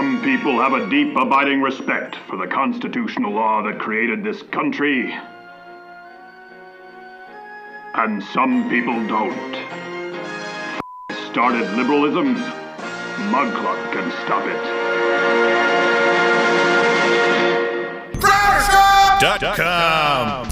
Some people have a deep, abiding respect for the constitutional law that created this country. And some people don't. Started liberalism. Mugcluck can stop it. .com.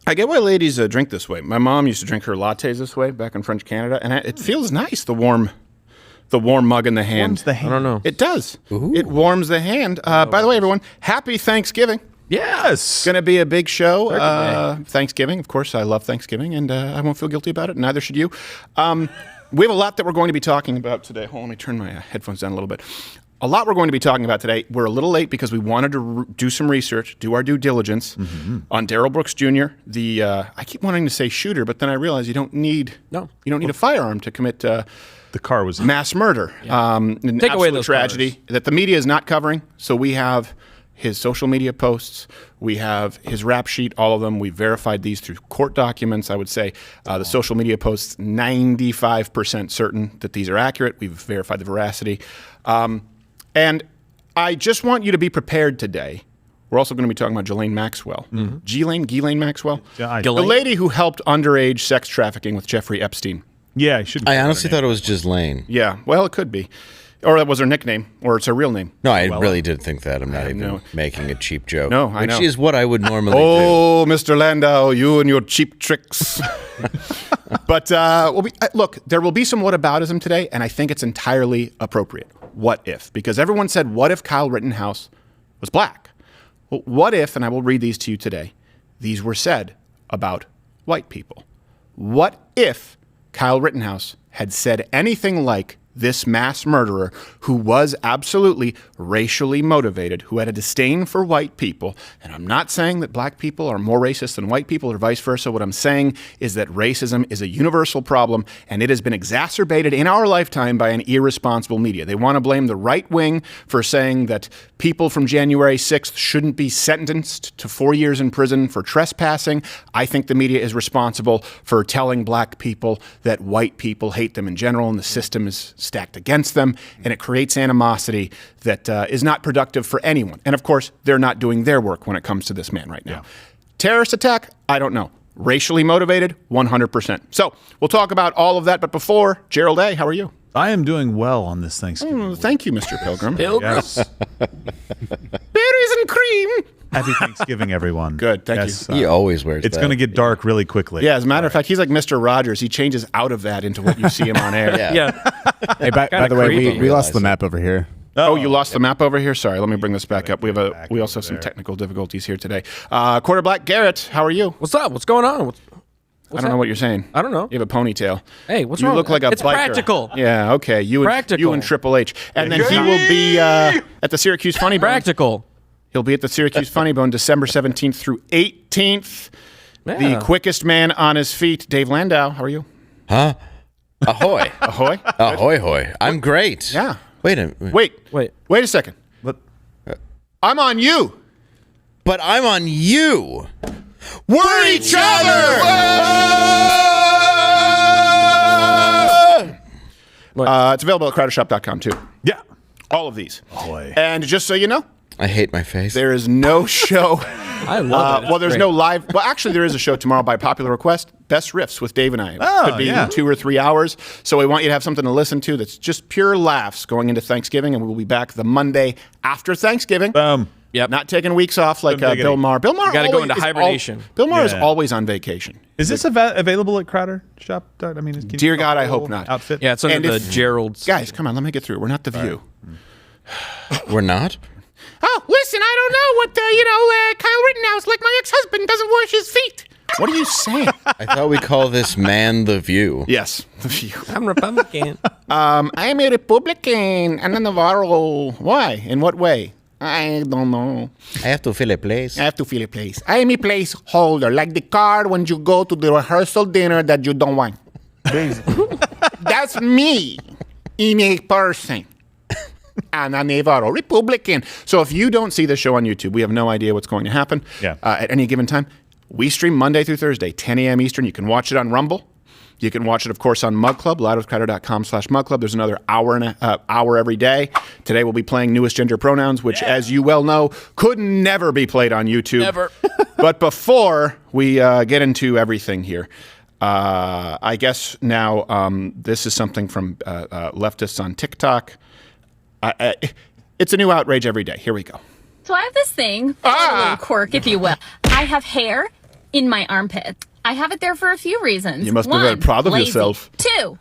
I get why ladies drink this way. My mom used to drink her lattes this way back in French Canada, and it feels nice, the warm mug in the hand. Warms the hand. I don't know. It does. Ooh. It warms the hand. By the way, everyone, happy Thanksgiving. Yes. It's going to be a big show. Thanksgiving, of course. I love Thanksgiving, and I won't feel guilty about it. Neither should you. We have a lot that we're going to be talking about today. Hold on, let me turn my headphones down a little bit. A lot we're going to be talking about today. We're a little late because we wanted to do some research, do our due diligence on Darrell Brooks Jr., I keep wanting to say shooter, but then I realize you don't need a firearm to commit the car was mass murder. An Take away absolute those tragedy cars. that the media is not covering. So we have his social media posts, we have his rap sheet, all of them. We verified these through court documents. I would say the social media posts, 95% certain that these are accurate. We've verified the veracity. And I just want you to be prepared today. We're also going to be talking about Ghislaine Maxwell. Ghislaine Maxwell? The lady who helped underage sex trafficking with Jeffrey Epstein. Yeah, I should. I honestly thought it was Ghislaine. Yeah, well, it could be. Or that was her nickname, or it's her real name. No, I really did think that. I'm not even making a cheap joke. No, I know. Which is what I would normally do. Oh, Mr. Landau, you and your cheap tricks. But look, there will be some whataboutism today, and I think it's entirely appropriate. What if? Because everyone said, what if Kyle Rittenhouse was black? Well, what if, and I will read these to you today, these were said about white people? What if Kyle Rittenhouse had said anything like this mass murderer who was absolutely racially motivated, who had a disdain for white people? And I'm not saying that black people are more racist than white people or vice versa. What I'm saying is that racism is a universal problem, and it has been exacerbated in our lifetime by an irresponsible media. They want to blame the right wing for saying that people from January 6th shouldn't be sentenced to 4 years in prison for trespassing. I think the media is responsible for telling black people that white people hate them in general and the system is stacked against them, and it creates animosity that is not productive for anyone. And of course, they're not doing their work when it comes to this man right now. Terrorist attack? I don't know. Racially motivated? 100%. So we'll talk about all of that. But before, Gerald A., how are you? I am doing well on this Thanksgiving. Thank you, Mr. Pilgrim. Yes. Berries and cream. Happy Thanksgiving, everyone. Good, thank you. He always wears It's that. going to get dark really quickly. Yeah, as a matter of fact, he's like Mr. Rogers. He changes out of that into what you see him on air. Hey, by the way, we lost the map over here. Oh, you lost the map over here? Sorry, let me bring this back up. We also have some technical difficulties here today. Quarter Black Garrett, how are you? What's up? What's going on? I don't know what you're saying. I don't know. You have a ponytail. Hey, what's you wrong? You look like a It's biker. practical. Yeah, okay. You and Triple H. And then he will be at the Syracuse Funny Bone. Practical. He'll be at the Syracuse Funny Bone December 17th through 18th. Yeah. The quickest man on his feet, Dave Landau. How are you? Huh? Ahoy. Ahoy? Ahoy, hoy. I'm great. Yeah. Wait a minute. Wait a second. But I'm on you. But I'm on you. We're each other. It's available at crowdershop.com too. yeah. All of these. Ahoy. And just so you know, I hate my face. there is no show. I love it. Well, there's no live. Well, actually, there is a show tomorrow by popular request. Best Riffs with Dave and I. Oh, Could be 2 or 3 hours. So we want you to have something to listen to that's just pure laughs going into Thanksgiving, and we will be back the Monday after Thanksgiving. Yep. Not taking weeks off like Bill Maher. Bill Maher gotta go always into is hibernation. Bill Maher is always on vacation. Is this available at Crowder Shop? I mean, Dear God, I hope not. Outfit? Yeah, it's under the Gerald's. Guys, come on, let me get through. We're not The View. We're not? Oh, listen, I don't know what, Kyle Rittenhouse, like my ex-husband, doesn't wash his feet. What are you saying? I thought we call this man the view. Yes, the view. I'm Republican. I'm a Republican. And then Navarro. Why? In what way? I don't know. I have to fill a place. I have to fill a place. I am a placeholder, like the card when you go to the rehearsal dinner that you don't want. That's me in a person. And a Navarro Republican. So if you don't see the show on YouTube, we have no idea what's going to happen at any given time. We stream Monday through Thursday, 10 a.m. Eastern. You can watch it on Rumble. You can watch it, of course, on Mug Club, loudwithcrowder.com/Mug Club. There's another hour every day. Today we'll be playing Newest Gender Pronouns, which, as you well know, could never be played on YouTube. Never. But before we get into everything here, I guess now this is something from leftists on TikTok. It's a new outrage every day. Here we go. So I have this thing, a little quirk, if you will. I have hair in my armpit. I have it there for a few reasons. You must be One, very proud of lazy. yourself. 2,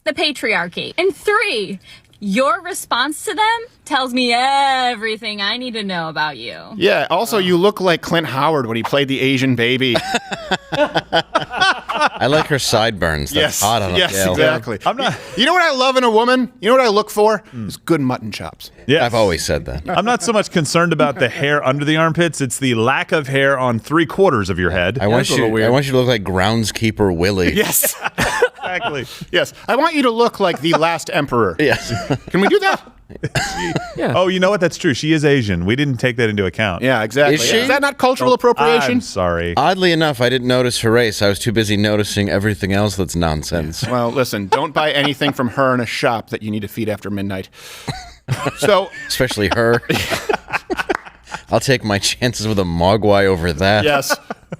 the patriarchy. And 3, your response to them tells me everything I need to know about you. Yeah, also you look like Clint Howard when he played the Asian baby. I like her sideburns. That's hot on a scale. Exactly. I'm not. You know what I love in a woman? You know what I look for? Is good mutton chops. Yes. I've always said that. I'm not so much concerned about the hair under the armpits. It's the lack of hair on 3/4 of your head. I want that's a little you. weird. I want you to look like groundskeeper Willie. Yes. Exactly. Yes. I want you to look like the last emperor. Yes. Can we do that? Yeah. Oh, you know what? That's true. She is Asian. We didn't take that into account. Yeah, exactly. Is she? Is that not cultural appropriation? I'm sorry. Oddly enough, I didn't notice her race. I was too busy noticing everything else that's nonsense. Well, listen, don't buy anything from her in a shop that you need to feed after midnight. So, Especially her. I'll take my chances with a mogwai over that. yes.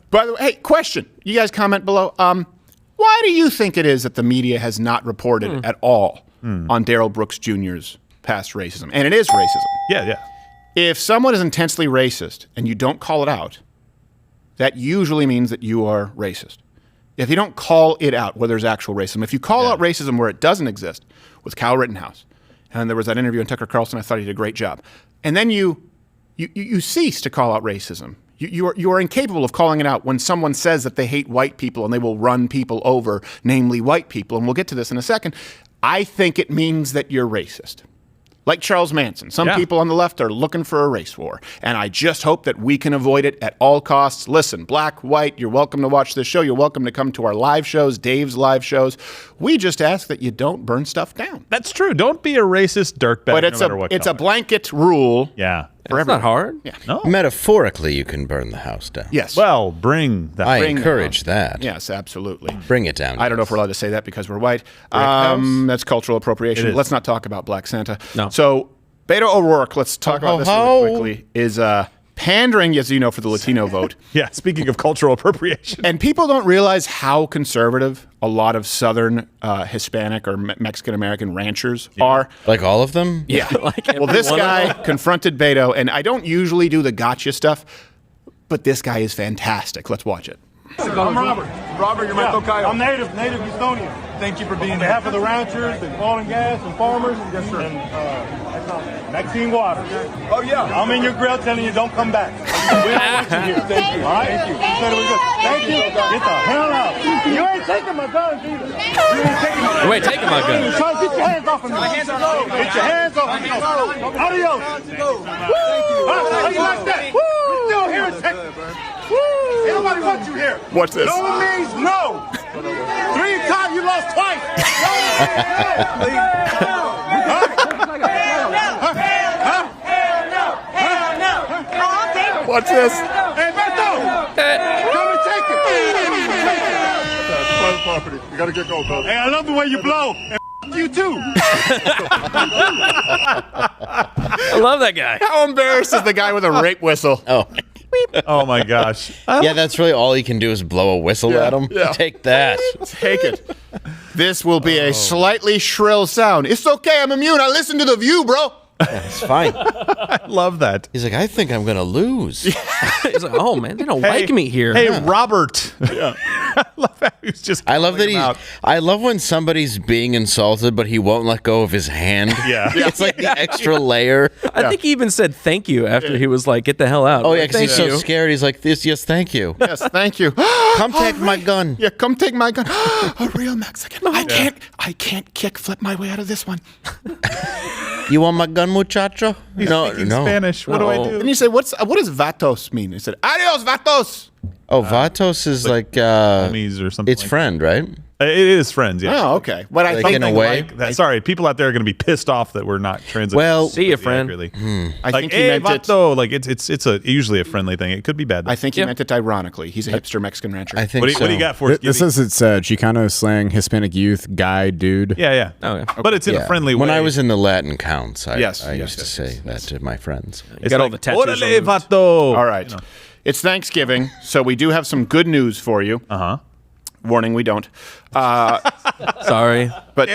By the way, hey, question. You guys comment below. Why do you think it is that the media has not reported at all on Darrell Brooks Jr.'s past racism? And it is racism. Yeah. If someone is intensely racist and you don't call it out, that usually means that you are racist. If you don't call it out where there's actual racism, if you call out racism where it doesn't exist, with Kyle Rittenhouse, and there was that interview on Tucker Carlson, I thought he did a great job, and then you cease to call out racism. You are incapable of calling it out when someone says that they hate white people and they will run people over, namely white people, and we'll get to this in a second. I think it means that you're racist. Like Charles Manson. Some people on the left are looking for a race war, and I just hope that we can avoid it at all costs. Listen, black, white, you're welcome to watch this show. You're welcome to come to our live shows, Dave's live shows. We just ask that you don't burn stuff down. That's true. Don't be a racist dirtbag. But it's no matter what a color. blanket rule. Yeah. It's not hard. Yeah. No. Metaphorically, you can burn the house down. Yes. Well, bring that. I bring the encourage that. Yes, absolutely. Bring it down. I don't know if we're allowed to say that because we're white. house? That's cultural It appropriation. is. Let's not talk about Black Santa. No. So, Beto O'Rourke, let's talk about this really quickly, is pandering, as you know, for the Latino vote. Yeah. Speaking of cultural appropriation. And people don't realize how conservative a lot of Southern Hispanic or Mexican American ranchers are. Like all of them? Yeah. Like Well, this every one of guy confronted Beto, and I don't usually do the gotcha stuff, but this guy is fantastic. Let's watch it. I'm Robert. Robert, you're my tocayo. I'm native Estonian. Thank you for being here. On behalf of the ranchers and oil and gas and farmers. Yes, sir. And Maxine Waters. Oh, yeah. I'm in your grill telling you don't come back. We don't want you here. Thank you. All right? Thank you. You said it was good. Thank you. Get the hell out. You ain't taking my guns either. You ain't taking my guns. You ain't taking my guns. Get your hands off of me. My hands are off. Get your hands off of me. Adios. Woo! How you like that? Woo! We're still here in Texas. Woo! Ain't nobody wants you here. What's this? No means no. 3 times you lost twice. What's this? Hey, Beto! Come and take it. That's private property. You gotta get going, brother. Hey, I love the way you blow. And you too. I love that guy. How embarrassed is the guy with a rape whistle? Oh. Oh my gosh. Yeah, that's really all he can do is blow a whistle at him. yeah. Take that. Take it. This will be a slightly shrill sound. It's okay, I'm immune. I listen to The View, bro. It's fine. I love that. He's like, I think I'm going to lose. He's like, oh man, they don't like me here. Hey, Robert. He's just I love that calling him out. I love when somebody's being insulted, but he won't let go of his hand. Yeah. It's like the extra layer. I think he even said thank you after he was like, get the hell out. Oh, yeah, Like, because he's thank so you. scared. He's like, yes, thank you. Yes, thank you. Come take my gun. Yeah, come take my gun. A real Mexican. I can't flip my way out of this one. You want my gun, muchacho? No. Spanish. What do I do? And you say, what does vatos mean? He said, adios, vatos. Oh, vatos is like Homies or something. it's like friend, right? It is friends. Yeah. Oh, okay. But I Like think in a way. That, sorry, people out there are going to be pissed off that we're not translating. Well, See ya, friend. accurately. I Like, think he hey, meant it. vato. Like it's usually a friendly thing. It could be bad. Though. I think he meant it ironically. He's a hipster Mexican rancher. I think What do so. you got for us? This Gibby? is it's Chicano slang, Hispanic youth, guy, dude. Yeah. Oh, yeah. But it's in a friendly way. When I was in the Latin counts, I Yes, used to say that to my friends. it's got all like, the tattoos Orale, removed. vato. All right. It's Thanksgiving, so we do have some good news for you. Warning, we don't. Sorry. But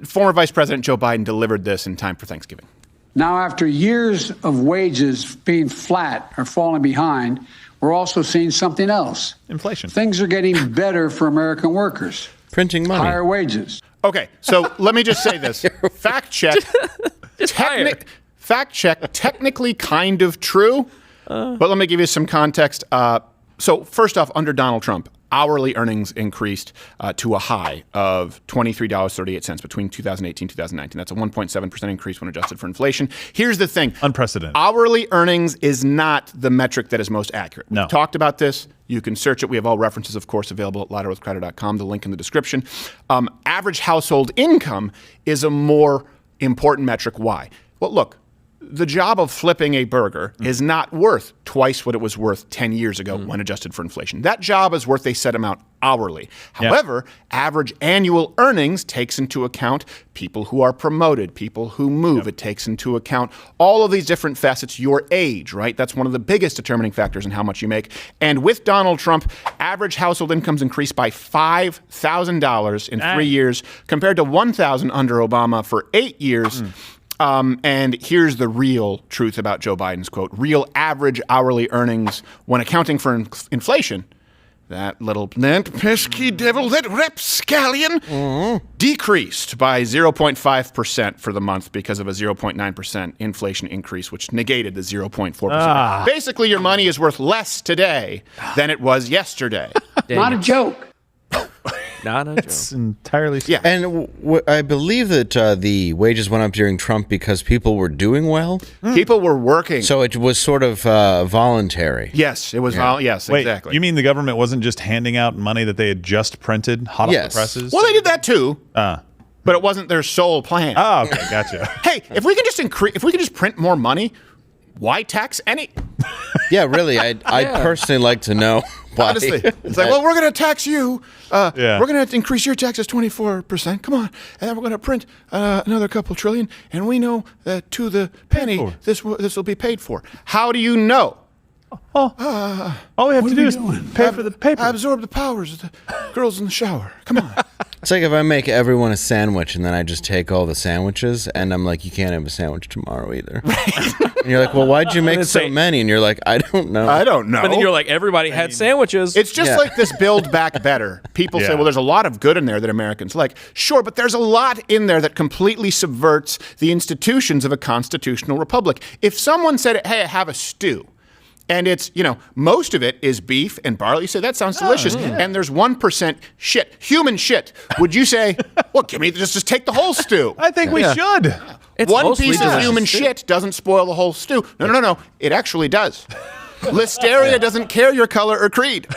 former Vice President Joe Biden delivered this in time for Thanksgiving. Now, after years of wages being flat or falling behind, we're also seeing something else. Inflation. Things are getting better for American workers. Printing money. Higher wages. Okay, so let me just say this. Fact check. Fact check, technically kind of true, but let me give you some context. So first off, under Donald Trump, hourly earnings increased to a high of $23.38 between 2018 and 2019. That's a 1.7% increase when adjusted for inflation. Here's the thing. Unprecedented. Hourly earnings is not the metric that is most accurate. No. We've talked about this. You can search it. We have all references, of course, available at louderwithcrowder.com, the link in the description. Average household income is a more important metric. Why? Well, look. The job of flipping a burger is not worth twice what it was worth 10 years ago when adjusted for inflation. That job is worth a set amount hourly. However, average annual earnings takes into account people who are promoted, people who move. It takes into account all of these different facets, your age, right? That's one of the biggest determining factors in how much you make. And with Donald Trump, average household incomes increased by $5,000 in 3 years compared to $1,000 under Obama for 8 years. And here's the real truth about Joe Biden's quote. Real average hourly earnings when accounting for inflation, that pesky devil, that rapscallion, decreased by 0.5% for the month because of a 0.9% inflation increase, which negated the 0.4%. Basically, your money is worth less today than it was yesterday. Not a joke. Not a joke. It's entirely. Yeah. And I believe that the wages went up during Trump because people were doing well. People were working. So it was sort of voluntary. Yes, it was. Yes, Wait, exactly. you mean the government wasn't just handing out money that they had just printed hot off the presses? Well, they did that too. But it wasn't their sole plan. Oh, okay, gotcha. Hey, if we could just print more money, why tax any? Yeah, really. I'd personally like to know why. Honestly, it's like, well, we're going to tax you. We're going to increase your taxes 24%. Come on, and then we're going to print another couple trillion, and we know that to the penny, this will be paid for. How do you know? All we have to do is pay for the paper. Absorb the powers of the girls in the shower. Come on. It's like if I make everyone a sandwich and then I just take all the sandwiches and I'm like, you can't have a sandwich tomorrow either. And you're like, well, why'd you make so many? And you're like, I don't know. I don't know. But then you're like, everybody had sandwiches. It's just like this Build Back Better. People say, well, there's a lot of good in there that Americans like. Sure, but there's a lot in there that completely subverts the institutions of a constitutional republic. If someone said, hey, I have a stew, and it's, most of it is beef and barley. You say, that sounds delicious. And there's 1% shit, human shit. Would you say, well, give me, just take the whole stew? I think we should. It's One mostly piece of delicious human stew. shit doesn't spoil the whole stew. No. It actually does. Listeria doesn't care your color or creed.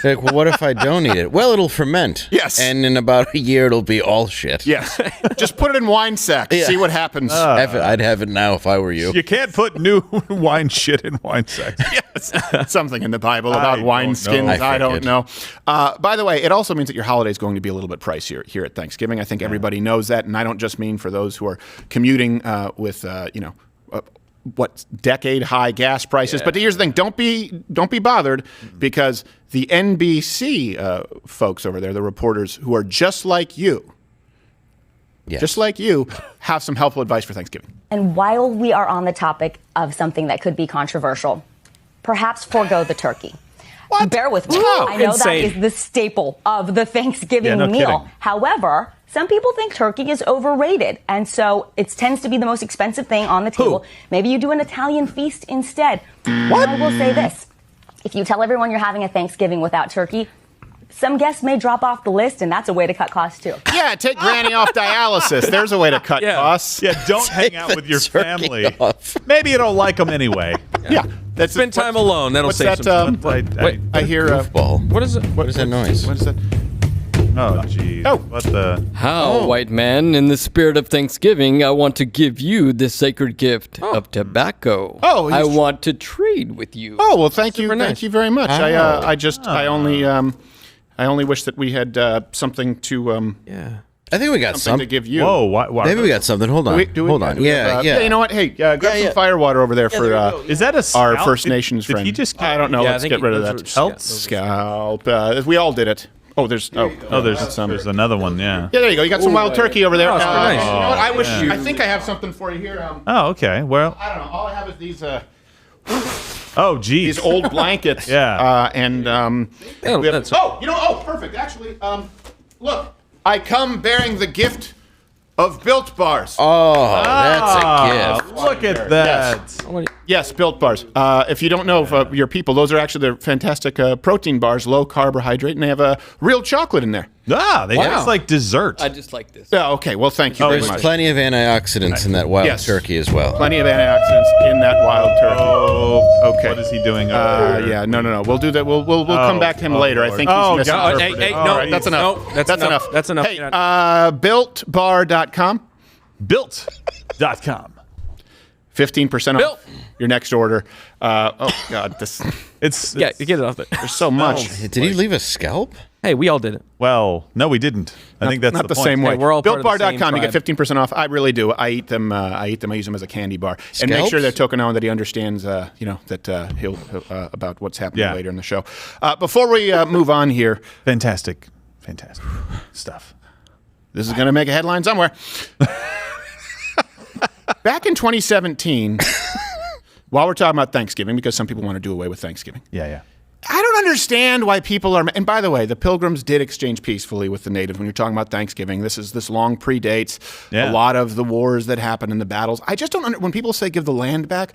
Like, well, what if I don't eat it? Well, it'll ferment. Yes. And in about a year, it'll be all shit. Yes. Just put it in wine sacks. Yeah. See what happens. I'd have it now if I were you. You can't put new wine shit in wine sacks. Yes. Something in the Bible about I don't wine know. skins. I don't forget. know. By the way, it also means that your holiday is going to be a little bit pricier here at Thanksgiving. I think everybody knows that, and I don't just mean for those who are commuting with, decade high gas prices. But here's the thing: don't be bothered, because the NBC folks over there, the reporters who are just like you, have some helpful advice for Thanksgiving. And while we are on the topic of something that could be controversial, perhaps forego the turkey. Bear with me. No. I know Insane. that is the staple of the Thanksgiving Yeah, no meal. kidding. However, some people think turkey is overrated, and so it tends to be the most expensive thing on the table. Maybe you do an Italian feast instead. What? I will say this. If you tell everyone you're having a Thanksgiving without turkey, some guests may drop off the list, and that's a way to cut costs, too. Yeah, take Granny off dialysis. There's a way to cut costs. Yeah, don't hang out with your turkey family. off. Maybe you don't like them anyway. Yeah. That's Spend time alone. That'll what's save that, some time. Wait, I hear... Goofball. What is it? What is that noise? What is that? Oh, geez. Oh. What the? How, white man, in the spirit of Thanksgiving, I want to give you the sacred gift of tobacco. Oh, I want to trade with you. Oh, well, thank you. Super nice. Thank you very much. I only wish that we had something to... Yeah. I think we got something to something. give you. Whoa, why? Maybe we got something. Hold on. Hold on. Do we Yeah, have, yeah. You know what? Hey, grab some fire water over there for Is that a our scalp? First Nations Did friend. he just? I don't know. Yeah, I Let's think get rid of those that. were Scalp. We all did it. Oh, there's There's another one. Yeah. Yeah, there you go. You got some wild turkey over there. Oh, super nice. You know what? I think I have something for you here. Oh, okay. Well. I don't know. All I have is these Oh, geez. these old blankets. Yeah. And we have, perfect. Actually, look, I come bearing the gift of Built Bars. Oh, that's a gift. Look at that. Yes, Built Bars. If you don't know your people, those are actually the fantastic protein bars, low carbohydrate, and they have real chocolate in there. They taste like dessert. I just like this. Yeah, okay. Well, thank you very There's much. plenty of antioxidants in that wild turkey as well. Plenty of antioxidants in that wild turkey. Oh, okay. What is he doing over there? Yeah, no. We'll do that. We'll come back to him later. I think he's misinterpreted. Hey, All no, right, that's enough. no, that's enough. That's enough. Hey, builtbar.com. Built.com. 15% Built. off your next order. Oh God, It's Yeah, you get it off it. there's so much. Did he leave a scalp? Hey, we all did it. well, no, we didn't. I think that's not the point. same way. Hey, we're all part of the same BuiltBar.com. You get tribe. 15% off. I really do. I eat them. I use them as a candy bar, and make sure Scalps? that Tokonawan that he understands. That he'll about what's happening Yeah. later in the show. Before we move on here, Fantastic stuff. this is going to make a headline somewhere. Back in 2017, while we're talking about Thanksgiving, because some people want to do away with Thanksgiving. Yeah. I don't understand why people are. And by the way, the Pilgrims did exchange peacefully with the natives. When you're talking about Thanksgiving, this long predates a lot of the wars that happened in the battles. I just don't. When people say give the land back,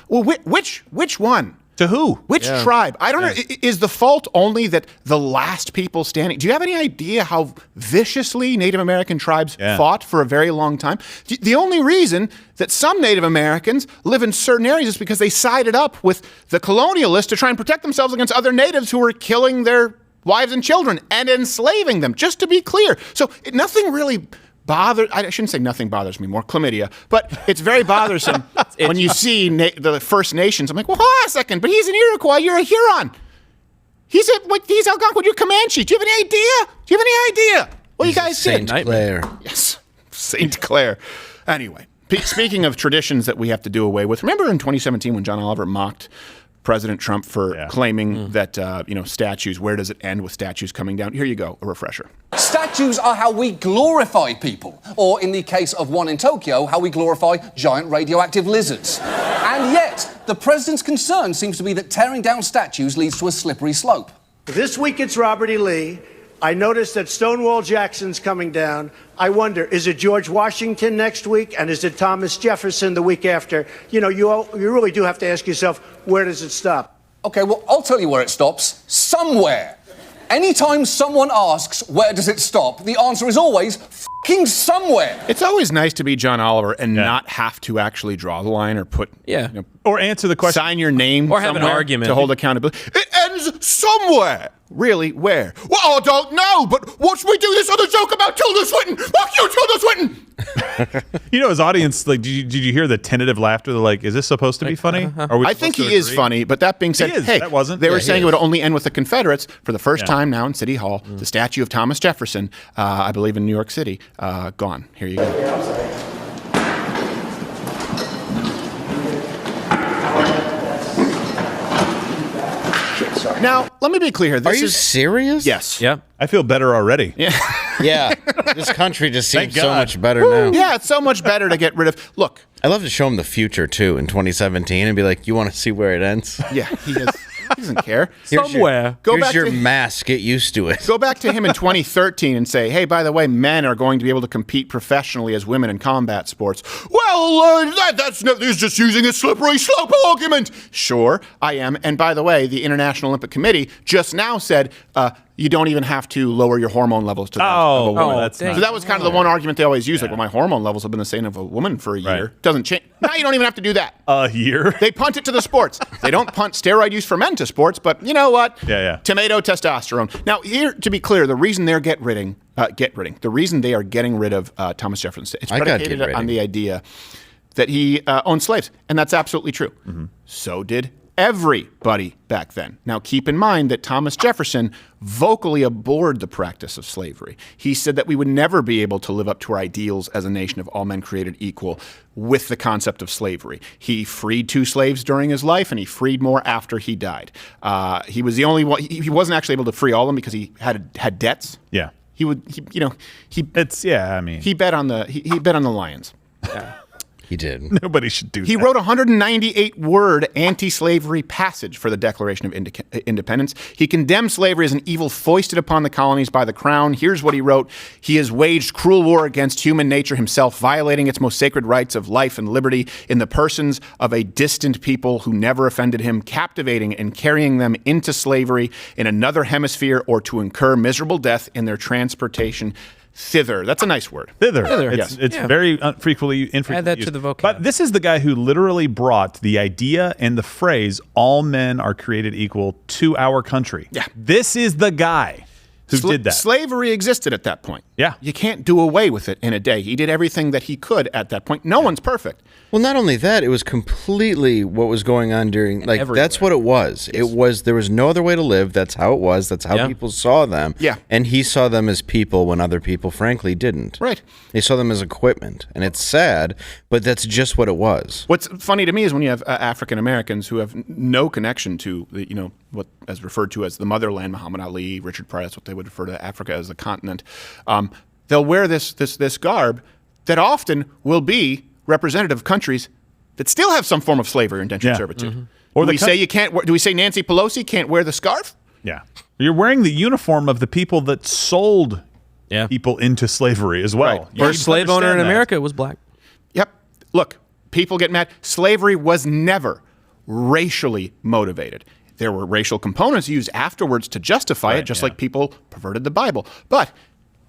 well, which one? To who? Which tribe? I don't know. Is the fault only that the last people standing? Do you have any idea how viciously Native American tribes fought for a very long time? The only reason that some Native Americans live in certain areas is because they sided up with the colonialists to try and protect themselves against other natives who were killing their wives and children and enslaving them, just to be clear. So nothing really bothers. I shouldn't say nothing bothers me more, chlamydia, but it's very bothersome when you see the First Nations. I'm like, well, hold on a second, but he's an Iroquois, you're a Huron. He's Algonquin, you're Comanche. Do you have any idea? What you guys did? Saint Clair. Yes, Saint Clair. Anyway, speaking of traditions that we have to do away with, remember in 2017 when John Oliver mocked President Trump for claiming that, statues, where does it end with statues coming down? Here you go, a refresher. Statues are how we glorify people, or in the case of one in Tokyo, how we glorify giant radioactive lizards. And yet, the president's concern seems to be that tearing down statues leads to a slippery slope. This week it's Robert E. Lee. I noticed that Stonewall Jackson's coming down. I wonder, is it George Washington next week, and is it Thomas Jefferson the week after? You really do have to ask yourself, where does it stop? Okay, well, I'll tell you where it stops. Somewhere. Anytime someone asks, where does it stop, the answer is always f***ing somewhere. It's always nice to be John Oliver and not have to actually draw the line or put, or answer the question, sign your name, or have an argument to hold accountability. It ends somewhere. Really, where? Well, I don't know, but watch me do this other joke about Tilda Swinton. Fuck you, Tilda Swinton. His audience, like, did you hear the tentative laughter? They're like, is this supposed to be funny? I think he is funny, but that being said, hey, that wasn't. They were saying it would only end with the Confederates for the first time now in City Hall. The statue of Thomas Jefferson, I believe in New York City, gone. Here you go. Now, let me be clear. Are you serious? Yes. Yeah. I feel better already. Yeah. This country just seems so God. much better now. Yeah, it's so much better to get rid of. Look. I love to show him the future, too, in 2017 and be like, you want to see where it ends? Yeah, he is. He doesn't care. Somewhere. Here's your mask. Get used to it. Go back to him in 2013 and say, hey, by the way, men are going to be able to compete professionally as women in combat sports. Well, he's just using a slippery slope argument. Sure, I am. And by the way, the International Olympic Committee just now said you don't even have to lower your hormone levels to that of a woman. That's So that was kind of the one argument they always use. Like, well, my hormone levels have been the same of a woman for a year. Doesn't change. Now you don't even have to do that. A year? They punt it to the sports. They don't punt steroid use for men to sports, but you know what? Yeah. Tomato testosterone. Now, here, to be clear, the reason they're the reason they are getting rid of Thomas Jefferson, it's predicated on the idea that he owned slaves, and that's absolutely true. Mm-hmm. So did everybody back then. Now, keep in mind that Thomas Jefferson vocally abhorred the practice of slavery. He said that we would never be able to live up to our ideals as a nation of all men created equal with the concept of slavery. He freed 2 slaves during his life, and he freed more after he died. He was the only one. He wasn't actually able to free all of them because he had debts. Yeah. He bet on the Lions. Yeah. He did. Nobody should do that. He wrote a 198-word anti-slavery passage for the Declaration of Independence. He condemned slavery as an evil foisted upon the colonies by the crown. Here's what he wrote. He has waged cruel war against human nature himself, violating its most sacred rights of life and liberty in the persons of a distant people who never offended him, captivating and carrying them into slavery in another hemisphere or to incur miserable death in their transportation thither. That's a nice word. Thither. It's very infrequently used. Add that to the vocab. But this is the guy who literally brought the idea and the phrase, all men are created equal, to our country. Yeah. This is the guy who did that. Slavery existed at that point. Yeah. You can't do away with it in a day. He did everything that he could at that point. No one's perfect. Well, not only that, it was completely what was going on during, Everywhere. That's what it was. Yes. There was no other way to live. That's how it was. That's how people saw them. Yeah. And he saw them as people when other people, frankly, didn't. Right. They saw them as equipment. And it's sad, but that's just what it was. What's funny to me is when you have African Americans who have no connection to, what is referred to as the motherland, Muhammad Ali, Richard Pryor, that's what they would refer to Africa as the continent. They'll wear this garb that often will be representative of countries that still have some form of slavery or indentured servitude. Mm-hmm. Or do we say Nancy Pelosi can't wear the scarf? Yeah. You're wearing the uniform of the people that sold people into slavery as well. Right. First slave owner in America was black. Yep. Look, people get mad. Slavery was never racially motivated. There were racial components used afterwards to justify it, just like people perverted the Bible. But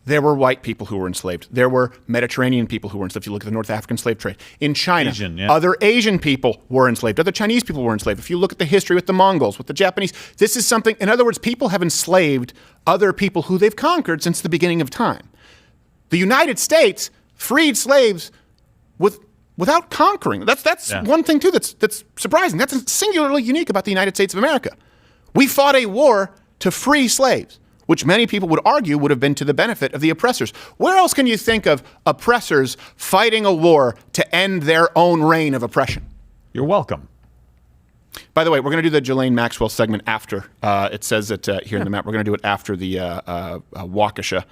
there were white people who were enslaved. There were Mediterranean people who were enslaved. If you look at the North African slave trade. In China, other Asian people were enslaved. Other Chinese people were enslaved. If you look at the history with the Mongols, with the Japanese, this is something, in other words, people have enslaved other people who they've conquered since the beginning of time. The United States freed slaves without conquering. That's one thing, too, that's surprising. That's singularly unique about the United States of America. We fought a war to free slaves, which many people would argue would have been to the benefit of the oppressors. Where else can you think of oppressors fighting a war to end their own reign of oppression? You're welcome. By the way, we're going to do the Ghislaine Maxwell segment after. It says it here in the map. We're going to do it after the Waukesha.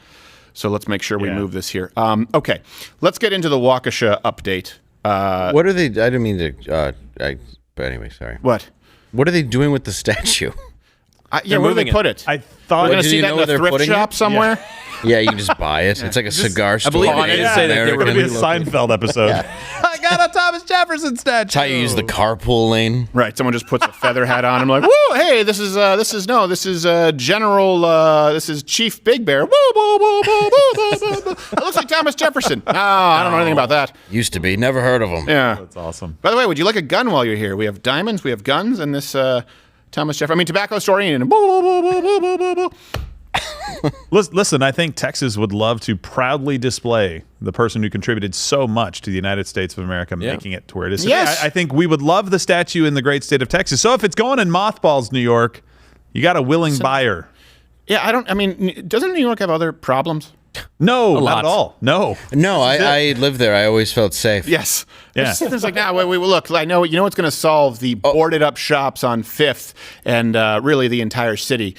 So let's make sure we move this here. Okay, let's get into the Waukesha update. What are they? I didn't mean to. But anyway, sorry. What? What are they doing with the statue? Where do they put it? I thought we're going to see that in a thrift shop somewhere. Yeah, you can just buy it. It's like a cigar store. I believe they did say that they were going to be a Seinfeld episode. I got a Thomas Jefferson statue. That's how you use the carpool lane. Right. Someone just puts a feather hat on. I'm like, whoa, hey, this is General. This is Chief Big Bear. Woo, woo, woo, woo, woo, woo, woo. It looks like Thomas Jefferson. Oh, I don't know anything about that. Used to be. Never heard of him. Yeah, that's awesome. By the way, would you like a gun while you're here? We have diamonds. We have guns, and this Thomas Jefferson. I mean, tobacco historian. And Listen, I think Texas would love to proudly display the person who contributed so much to the United States of America, making it to where it is today. Yes. I think we would love the statue in the great state of Texas. So if it's going in mothballs, New York, you got a willing buyer. Yeah, doesn't New York have other problems? No, not at all. No, I lived there. I always felt safe. Yes. Yeah. It's like, wait, look, I know, what's going to solve the boarded up shops on 5th and really the entire city?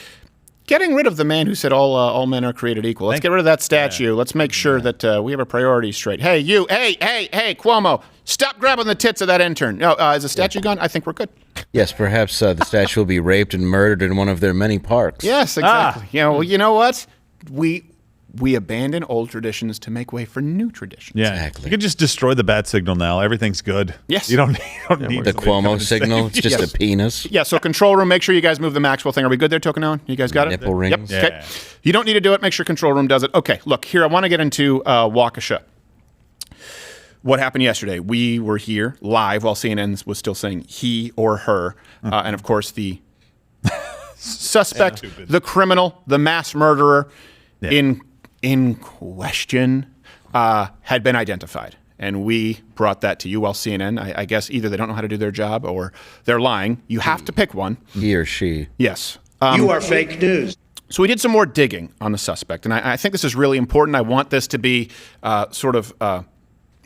Getting rid of the man who said all men are created equal. Let's get rid of that statue. Let's make sure that we have our priorities straight. Hey, you, hey, Cuomo, stop grabbing the tits of that intern. No, is the statue gone? I think we're good. Yes, perhaps the statue will be raped and murdered in one of their many parks. Yes, exactly. You know what? We abandon old traditions to make way for new traditions. Yeah, Exactly. You could just destroy the bat signal now. Everything's good. Yes. You don't need The Cuomo signal, it's just a penis. Yeah, so control room, make sure you guys move the Maxwell thing. Are we good there, Tokonoan? You guys got it? Nipple rings. Yep. Okay. You don't need to do it. Make sure control room does it. Okay, look, here, I want to get into Waukesha. What happened yesterday? We were here live while CNN was still saying he or her. And, of course, the suspect, the criminal, the mass murderer in question had been identified. And we brought that to you while CNN. I guess either they don't know how to do their job or they're lying. You have to pick one. He or she. Yes. You are fake news. So we did some more digging on the suspect. And I think this is really important. I want this to be sort of,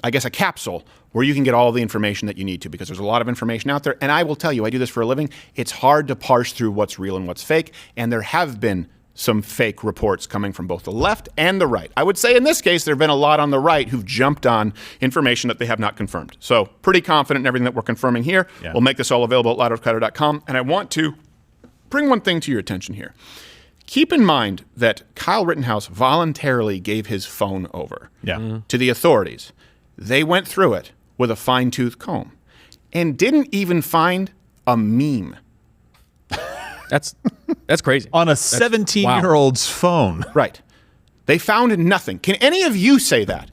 I guess, a capsule where you can get all the information that you need to, because there's a lot of information out there. And I will tell you, I do this for a living. It's hard to parse through what's real and what's fake. And there have been some fake reports coming from both the left and the right. I would say in this case, there have been a lot on the right who've jumped on information that they have not confirmed. So pretty confident in everything that we're confirming here. Yeah. We'll make this all available at louderwithcrowder.com. And I want to bring one thing to your attention here. Keep in mind that Kyle Rittenhouse voluntarily gave his phone over to the authorities. They went through it with a fine-tooth comb and didn't even find a meme. That's crazy. On a 17-year-old's phone. Right. They found nothing. Can any of you say that?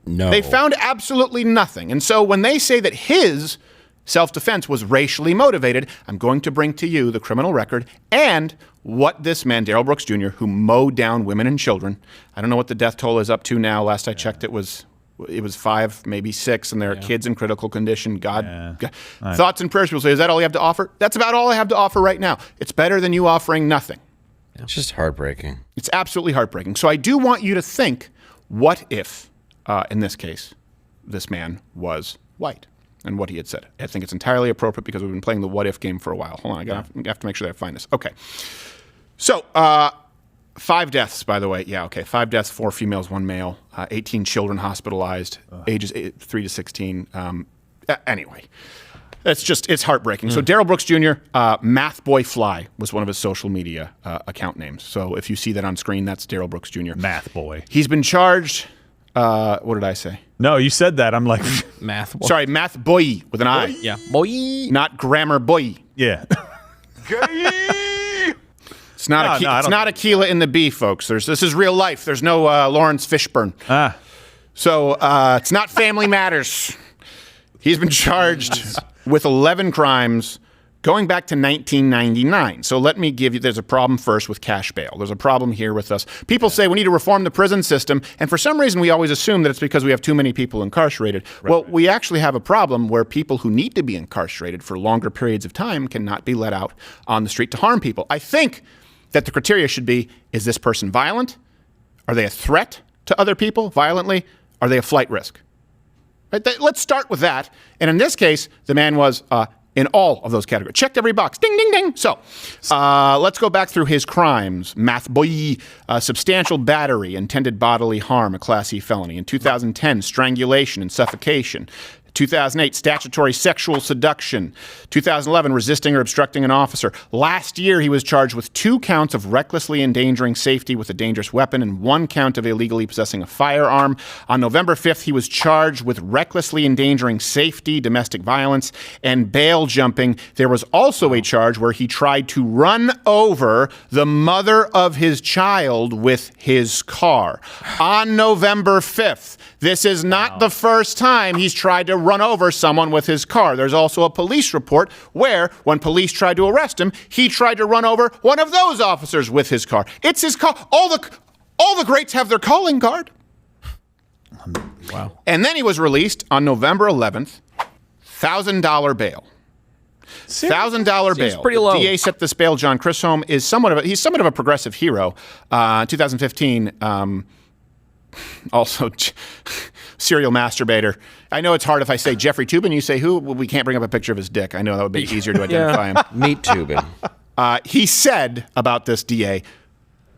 No. They found absolutely nothing. And so when they say that his self-defense was racially motivated, I'm going to bring to you the criminal record and what this man, Darrell Brooks Jr., who mowed down women and children. I don't know what the death toll is up to now. Last I checked, it was 5, maybe 6, and there are kids in critical condition. God. Thoughts and prayers. People say, is that all you have to offer? That's about all I have to offer right now. It's better than you offering nothing. It's just heartbreaking. It's absolutely heartbreaking. So I do want you to think, what if, in this case, this man was white and what he had said? I think it's entirely appropriate because we've been playing the what if game for a while. Hold on, I have to make sure that I find this. Okay. So, 5 deaths, by the way. Yeah, okay. 5 deaths, 4 females, 1 male, 18 children hospitalized, ages 3 to 16. Anyway, it's heartbreaking. So Darrell Brooks Jr., Math Boy Fly was one of his social media account names. So if you see that on screen, that's Darrell Brooks Jr. Math Boy. He's been charged. What did I say? No, you said that. I'm like, Math Boy. Sorry, Math Boy with an I. Yeah, boy. Not Grammar Boy. Yeah. It's not Aquila in the B, folks. This is real life. There's no Lawrence Fishburne. So it's not Family Matters. He's been charged with 11 crimes going back to 1999. So let me give you, there's a problem first with cash bail. There's a problem here with us. People say we need to reform the prison system, and for some reason we always assume that it's because we have too many people incarcerated. Well, we actually have a problem where people who need to be incarcerated for longer periods of time cannot be let out on the street to harm people. I think that the criteria should be, is this person violent? Are they a threat to other people violently? Are they a flight risk? Right? Let's start with that. And in this case, the man was in all of those categories. Checked every box. Ding, ding, ding. So let's go back through his crimes. Math Boy, substantial battery, intended bodily harm, a Class E felony. In 2010, strangulation and suffocation. 2008, statutory sexual seduction. 2011, resisting or obstructing an officer. Last year, he was charged with 2 counts of recklessly endangering safety with a dangerous weapon and 1 count of illegally possessing a firearm. On November 5th, he was charged with recklessly endangering safety, domestic violence, and bail jumping. There was also a charge where he tried to run over the mother of his child with his car. On November 5th, this is not the first time he's tried to run over someone with his car. There's also a police report where, when police tried to arrest him, he tried to run over one of those officers with his car. It's his car. All the greats have their calling card. Wow. And then he was released on November 11th, $1,000 bail. $1,000 bail. Pretty low. The DA set this bail. John Chisholm is somewhat of a progressive hero. 2015. Also, serial masturbator. I know it's hard if I say Jeffrey Toobin. You say who? Well, we can't bring up a picture of his dick. I know that would be easier to identify him. Meet Toobin. He said about this DA,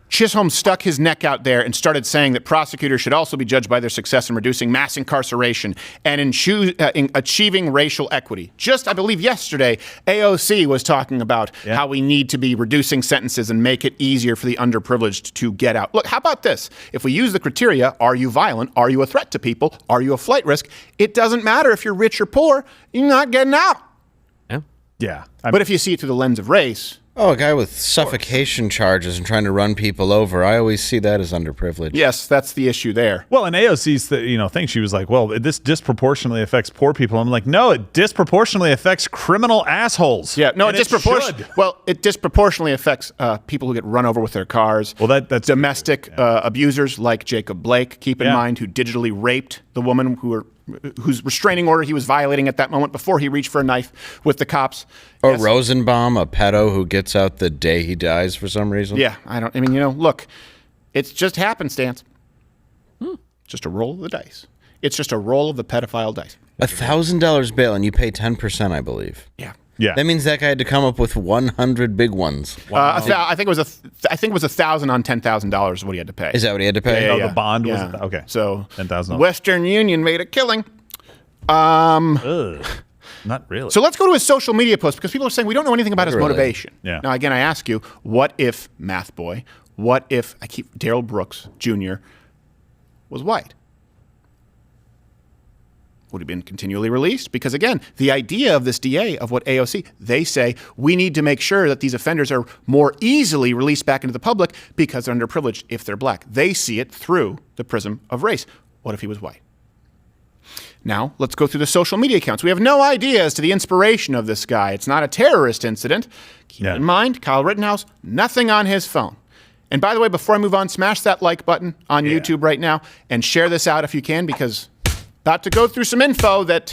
Chisholm stuck his neck out there and started saying that prosecutors should also be judged by their success in reducing mass incarceration and in achieving racial equity. Just, I believe, yesterday, AOC was talking about how we need to be reducing sentences and make it easier for the underprivileged to get out. Look, how about this? If we use the criteria, are you violent? Are you a threat to people? Are you a flight risk? It doesn't matter if you're rich or poor. You're not getting out. Yeah. But if you see it through the lens of race... Oh, a guy with suffocation charges and trying to run people over. I always see that as underprivileged. Yes, that's the issue there. Well, in AOC's thing, she was like, well, this disproportionately affects poor people. I'm like, no, it disproportionately affects criminal assholes. Yeah, no, it disproportionately affects people who get run over with their cars. Well, that's domestic abusers like Jacob Blake, keep in mind, who digitally raped the woman whose restraining order he was violating at that moment before he reached for a knife with the cops. Or Rosenbaum, a pedo who gets out the day he dies for some reason. Yeah, look, it's just happenstance. Just a roll of the dice. It's just a roll of the pedophile dice. $1,000 bail and you pay 10%, I believe. Yeah. Yeah. That means that guy had to come up with 100 big ones. Wow. I think it was $1,000 on $10,000 is what he had to pay. Is that what he had to pay? The bond was okay. So $10,000. Western Union made a killing. Not really. So let's go to his social media post because people are saying we don't know anything about his motivation. Yeah. Now again, I ask you, what if Math Boy? What if Darrell Brooks Jr. was white? Would have been continually released? Because again, the idea of this DA, of what AOC, they say we need to make sure that these offenders are more easily released back into the public because they're underprivileged if they're black. They see it through the prism of race. What if he was white? Now, let's go through the social media accounts. We have no idea as to the inspiration of this guy. It's not a terrorist incident. Keep in mind, Kyle Rittenhouse, nothing on his phone. And by the way, before I move on, smash that like button on YouTube right now and share this out if you can, because about to go through some info that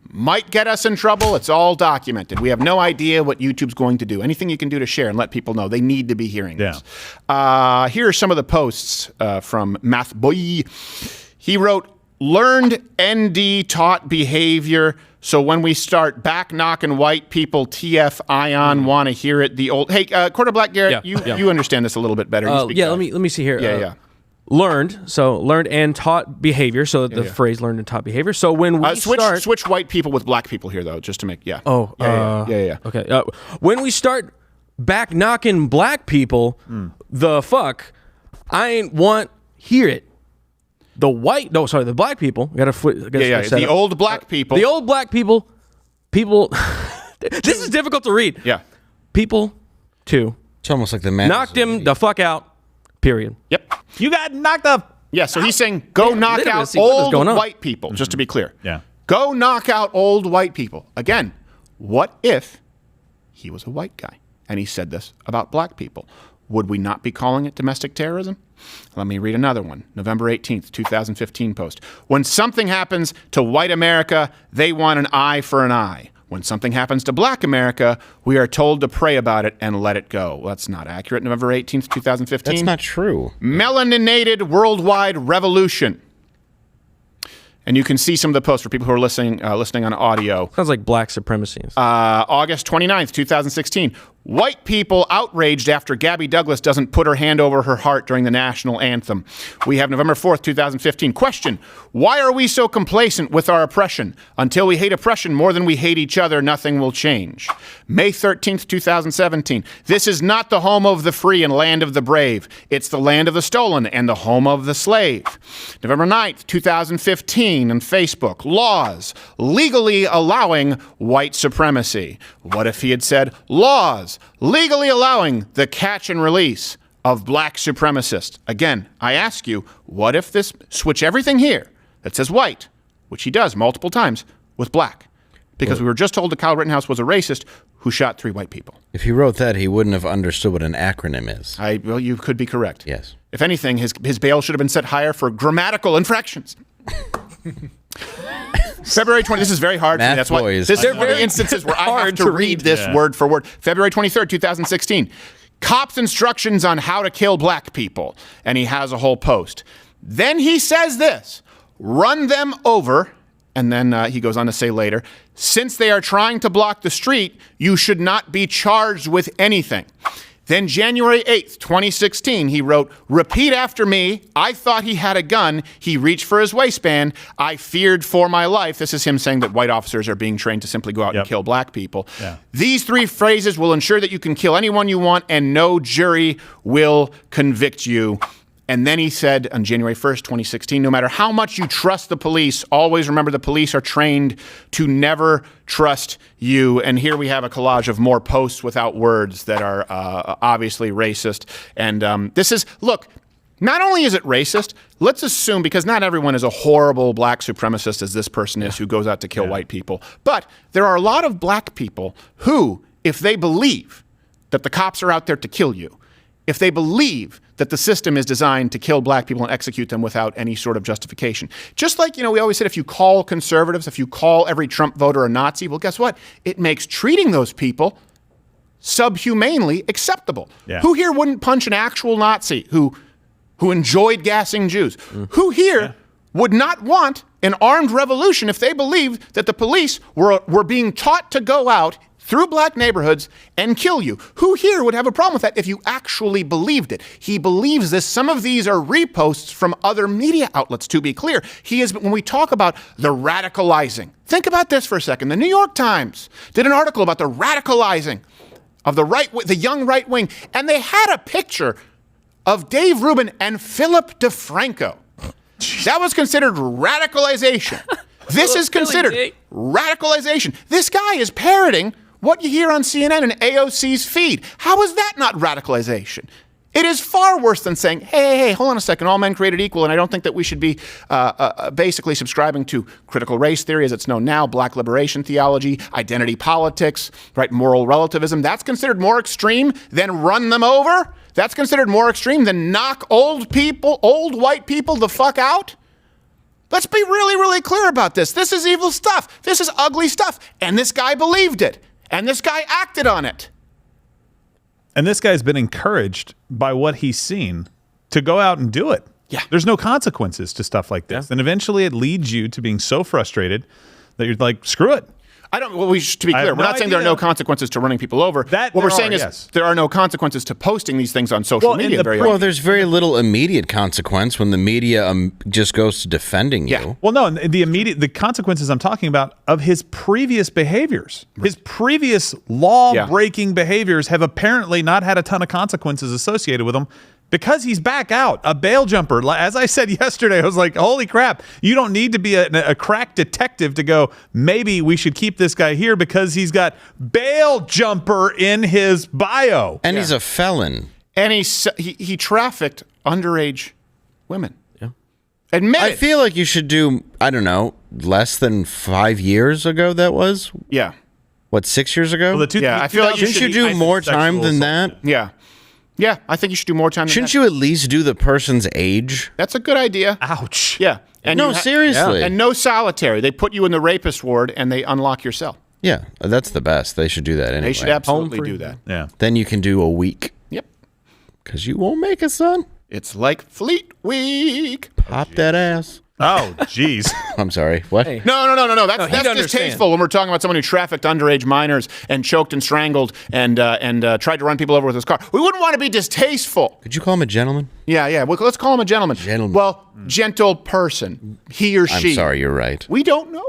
might get us in trouble. It's all documented. We have no idea what YouTube's going to do. Anything you can do to share and let people know. They need to be hearing this. Here are some of the posts from Math Boy. He wrote, learned ND taught behavior. So when we start back knocking white people, TF Ion want to hear it. The old Quarter Black Garrett, you understand this a little bit better. Let me see here. Yeah. Learned and taught behavior. So the phrase learned and taught behavior. So when we switch white people with black people here, though, just to make Okay. When we start back knocking black people, the fuck, I ain't want hear it. The black people. The old black people. The old black people. This is difficult to read. Yeah. People, too. It's almost like the man knocked him the fuck out. Period. Yep. You got knocked up. Yeah, so he's saying go knock out old white people, just to be clear. Yeah. Go knock out old white people. Again, what if he was a white guy and he said this about black people? Would we not be calling it domestic terrorism? Let me read another one. November 18th, 2015 post. When something happens to white America, they want an eye for an eye. When something happens to black America, we are told to pray about it and let it go. Well, that's not accurate. November 18th, 2015. That's not true. Melaninated worldwide revolution. And you can see some of the posts for people who are listening on audio. Sounds like black supremacy. August 29th, 2016. White people outraged after Gabby Douglas doesn't put her hand over her heart during the national anthem. We have November 4th, 2015. Question, why are we so complacent with our oppression? Until we hate oppression more than we hate each other, nothing will change. May 13th, 2017. This is not the home of the free and land of the brave. It's the land of the stolen and the home of the slave. November 9th, 2015 on Facebook. Laws legally allowing white supremacy. What if he had said laws legally allowing the catch and release of black supremacists? Again, I ask you, what if this switch everything here that says white, which he does multiple times, with black? Because we were just told that Kyle Rittenhouse was a racist who shot 3 white people. If he wrote that, he wouldn't have understood what an acronym is. Well, you could be correct. Yes. If anything, his bail should have been set higher for grammatical infractions. February 20th. This is very hard for me. That's why this is one of the instances where I have to read this word for word. February 23rd, 2016. Cops' instructions on how to kill black people. And he has a whole post. Then he says this, run them over. And then he goes on to say later, since they are trying to block the street, you should not be charged with anything. Then January 8th, 2016, he wrote, "Repeat after me. I thought he had a gun. He reached for his waistband. I feared for my life." This is him saying that white officers are being trained to simply go out and kill black people. Yeah. "These 3 phrases will ensure that you can kill anyone you want and no jury will convict you." And then he said on January 1st, 2016, "No matter how much you trust the police, always remember the police are trained to never trust you." And here we have a collage of more posts without words that are obviously racist. And this is, look, not only is it racist, let's assume, because not everyone is a horrible black supremacist as this person is who goes out to kill white people, but there are a lot of black people who, if they believe that the cops are out there to kill you, if they believe that the system is designed to kill black people and execute them without any sort of justification. Just like, we always said if you call conservatives, if you call every Trump voter a Nazi, well, guess what? It makes treating those people subhumanely acceptable. Yeah. Who here wouldn't punch an actual Nazi who enjoyed gassing Jews? Who here would not want an armed revolution if they believed that the police were being taught to go out through black neighborhoods and kill you? Who here would have a problem with that if you actually believed it? He believes this. Some of these are reposts from other media outlets, to be clear. When we talk about the radicalizing, think about this for a second. The New York Times did an article about the radicalizing of the young right wing, and they had a picture of Dave Rubin and Philip DeFranco. That was considered radicalization. This is considered radicalization. This guy is parroting what you hear on CNN and AOC's feed. How is that not radicalization? It is far worse than saying, hey, hold on a second, all men created equal, and I don't think that we should be basically subscribing to critical race theory as it's known now, black liberation theology, identity politics, right, moral relativism. That's considered more extreme than run them over? That's considered more extreme than knock old white people the fuck out? Let's be really, really clear about this. This is evil stuff. This is ugly stuff. And this guy believed it. And this guy acted on it. And this guy's been encouraged by what he's seen to go out and do it. Yeah. There's no consequences to stuff like this. And eventually it leads you to being so frustrated that you're like, screw it. To be clear, we're not saying there are no consequences to running people over. What we're saying is there are no consequences to posting these things on social media. There's very little immediate consequence when the media just goes to defending you. Well, no, the consequences I'm talking about of his previous behaviors. Right. His previous law-breaking behaviors have apparently not had a ton of consequences associated with them. Because he's back out, a bail jumper. As I said yesterday, I was like, holy crap, you don't need to be a crack detective to go, maybe we should keep this guy here because he's got bail jumper in his bio. And he's a felon. And he trafficked underage women. Yeah. Admit I feel like you should do, I don't know, less than 5 years ago that was? Yeah. What, 6 years ago? Well, I feel like you should do more time than that. Yeah. Yeah, I think you should do more time. Shouldn't you at least do the person's age? That's a good idea. Ouch. Yeah. And no, seriously. And no solitary. They put you in the rapist ward and they unlock your cell. Yeah, that's the best. They should do that anyway. They should absolutely do that. Yeah. Then you can do a week. Yep. Because you won't make it, son. It's like Fleet Week. Pop that ass. Oh, jeez. I'm sorry. What? Hey. No. That's distasteful when we're talking about someone who trafficked underage minors and choked and strangled and tried to run people over with his car. We wouldn't want to be distasteful. Could you call him a gentleman? Yeah. Well, let's call him a gentleman. Well, gentle person. He or she. I'm sorry, you're right. We don't know.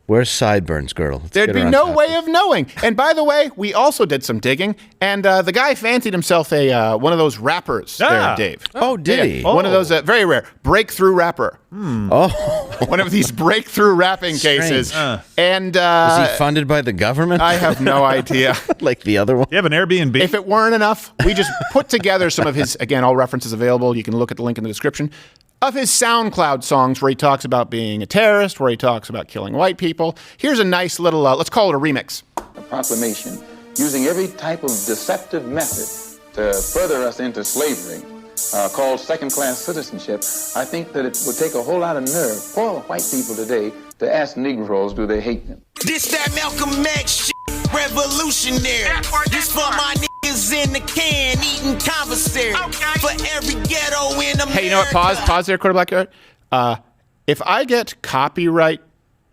Where's Sideburns, girl? There'd be no way of knowing. And by the way, we also did some digging, and the guy fancied himself one of those rappers there, Dave. Oh, did he? One of those, very rare, breakthrough rapper. Oh. One of these breakthrough rapping cases. And was he funded by the government? I have no idea. Like the other one? You have an Airbnb? If it weren't enough, we just put together some of his, again, all references available. You can look at the link in the description. Of his SoundCloud songs where he talks about being a terrorist, where he talks about killing white people. Here's a nice little, let's call it a remix. A proclamation using every type of deceptive method to further us into slavery, called second-class citizenship. I think that it would take a whole lot of nerve for white people today to ask Negroes, do they hate them? This that Malcolm X shit, revolutionary. This for my niggas in the can, eating commissary. For every ghetto in America. Hey, you know what? Pause there, Quarterback. If I get copyright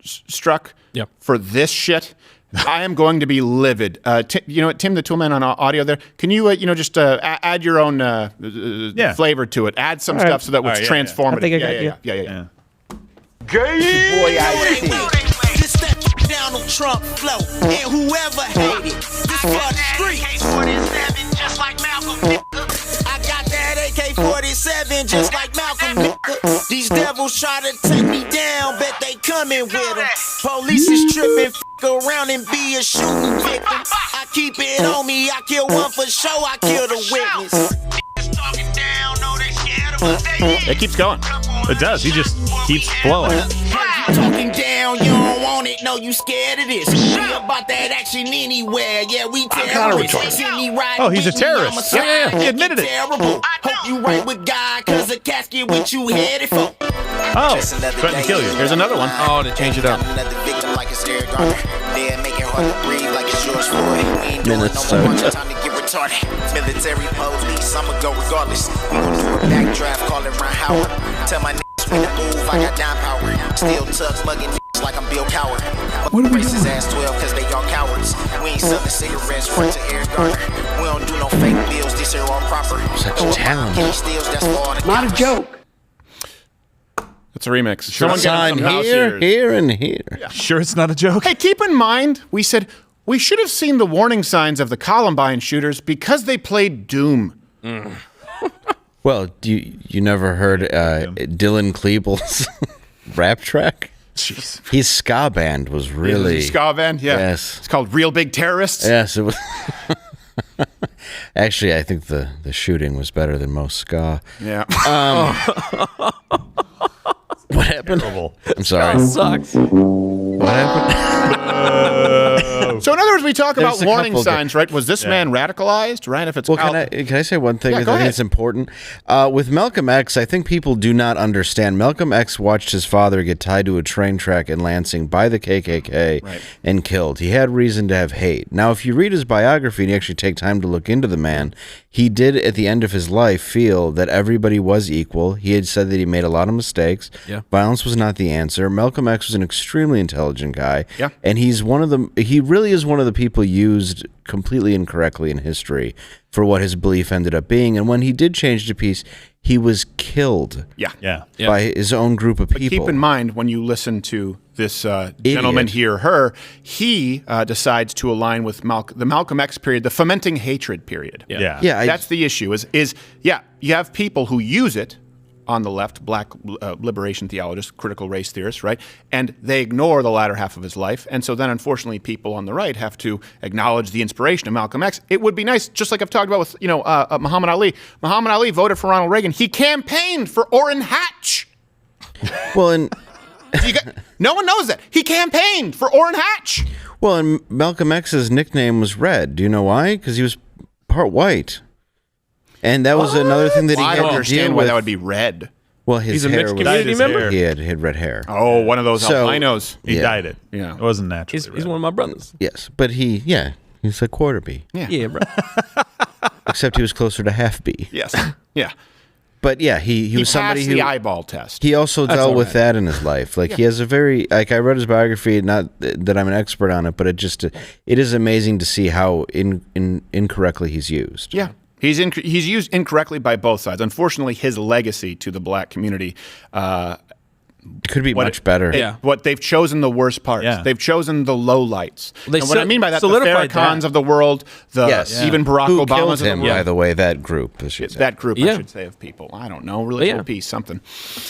struck for this shit, I am going to be livid. Tim the Toolman on audio there. Can you, just add your own flavor to it? Add some stuff so that it's transformative. I think I got yeah. Gay boy, I see. This that Donald Trump flow, and whoever hated this for the streets. AK-47 just like Malcolm. I got that AK-47 just like Malcolm. These devils try to take me down, bet they coming with them. Police is tripping, around and be a shooting victim. I keep it on me, I kill one for sure, I kill the witness. It keeps going. It does. He just keeps flowing. Talking down, you don't want it, no, you scared of this. We about that action anywhere, yeah, we terrorists. Oh, he's a terrorist. Yeah, he admitted it. Terrible. Hope you right with God, cause a casket what you headed for. Oh, threatening to kill you. Here's another one. Oh, to change it up. Military police, I'ma go regardless. We gon' do a backdraft, call it round Howard. Tell my niggas when to move, I got down power. Still tugs, mugging niggas like I'm Bill Coward. What are we doing? Ass 12 cause they all cowards. We ain't selling cigarettes, front to Eric Garner. We don't do no fake bills, these are all proper. Such talent. Not a joke. It's a remix. Someone sign here, and here. Yeah. Sure it's not a joke? Hey, keep in mind, we said we should have seen the warning signs of the Columbine shooters because they played Doom. Well, you never heard Dylan Klebold's rap track? Jeez. His ska band was really... Ska band, yeah. Yes. It's called Real Big Terrorists. Yes, it was... Actually, I think the shooting was better than most ska. Yeah. What happened? Terrible. I'm sorry. That sucks. What happened? So in other words, we talk about warning signs, right? Was this man radicalized, right? If it's can I say one thing? Yeah, I think it's important. With Malcolm X, I think people do not understand. Malcolm X watched his father get tied to a train track in Lansing by the KKK and killed. He had reason to have hate. Now, if you read his biography and you actually take time to look into the man, he did at the end of his life feel that everybody was equal. He had said that he made a lot of mistakes. Yeah. Violence was not the answer. Malcolm X was an extremely intelligent guy. Yeah. And he really is one of the people used completely incorrectly in history for what his belief ended up being. And when he did change to peace, he was killed by his own group of people. But keep in mind, when you listen to this gentleman here, her, he decides to align with the Malcolm X period, the fomenting hatred period. Yeah. That's the issue is you have people who use it on the left, black liberation theologists, critical race theorists, right? And they ignore the latter half of his life. And so then, unfortunately, people on the right have to acknowledge the inspiration of Malcolm X. It would be nice, just like I've talked about with, Muhammad Ali. Muhammad Ali voted for Ronald Reagan. He campaigned for Orrin Hatch. Well, and... no one knows that. He campaigned for Orrin Hatch. Well, and Malcolm X's nickname was Red. Do you know why? Because he was part white. And that was another thing that he had to deal with. I understand why that would be red. Well, his hair was... community member? He had red hair. Oh, one of those albinos. He dyed it. Yeah. It wasn't natural. He's one of my brothers. Yes, but he's a quarter B. Yeah, bro. Except he was closer to half B. Yes. Yeah. But yeah, he was somebody passed who... the eyeball test. He also dealt with that in his life. Like, he has a very... Like, I read his biography, not that I'm an expert on it, but it is amazing to see how incorrectly he's used. Yeah. He's used incorrectly by both sides. Unfortunately, his legacy to the black community could be much better. What they've chosen the worst parts. Yeah. They've chosen the lowlights. Well, and what I mean by that, the Farrakhan's of the world, even Barack Who Obama's killed of the him, world. by the way, that group. I should say, of people. I don't know. Religious peace, something.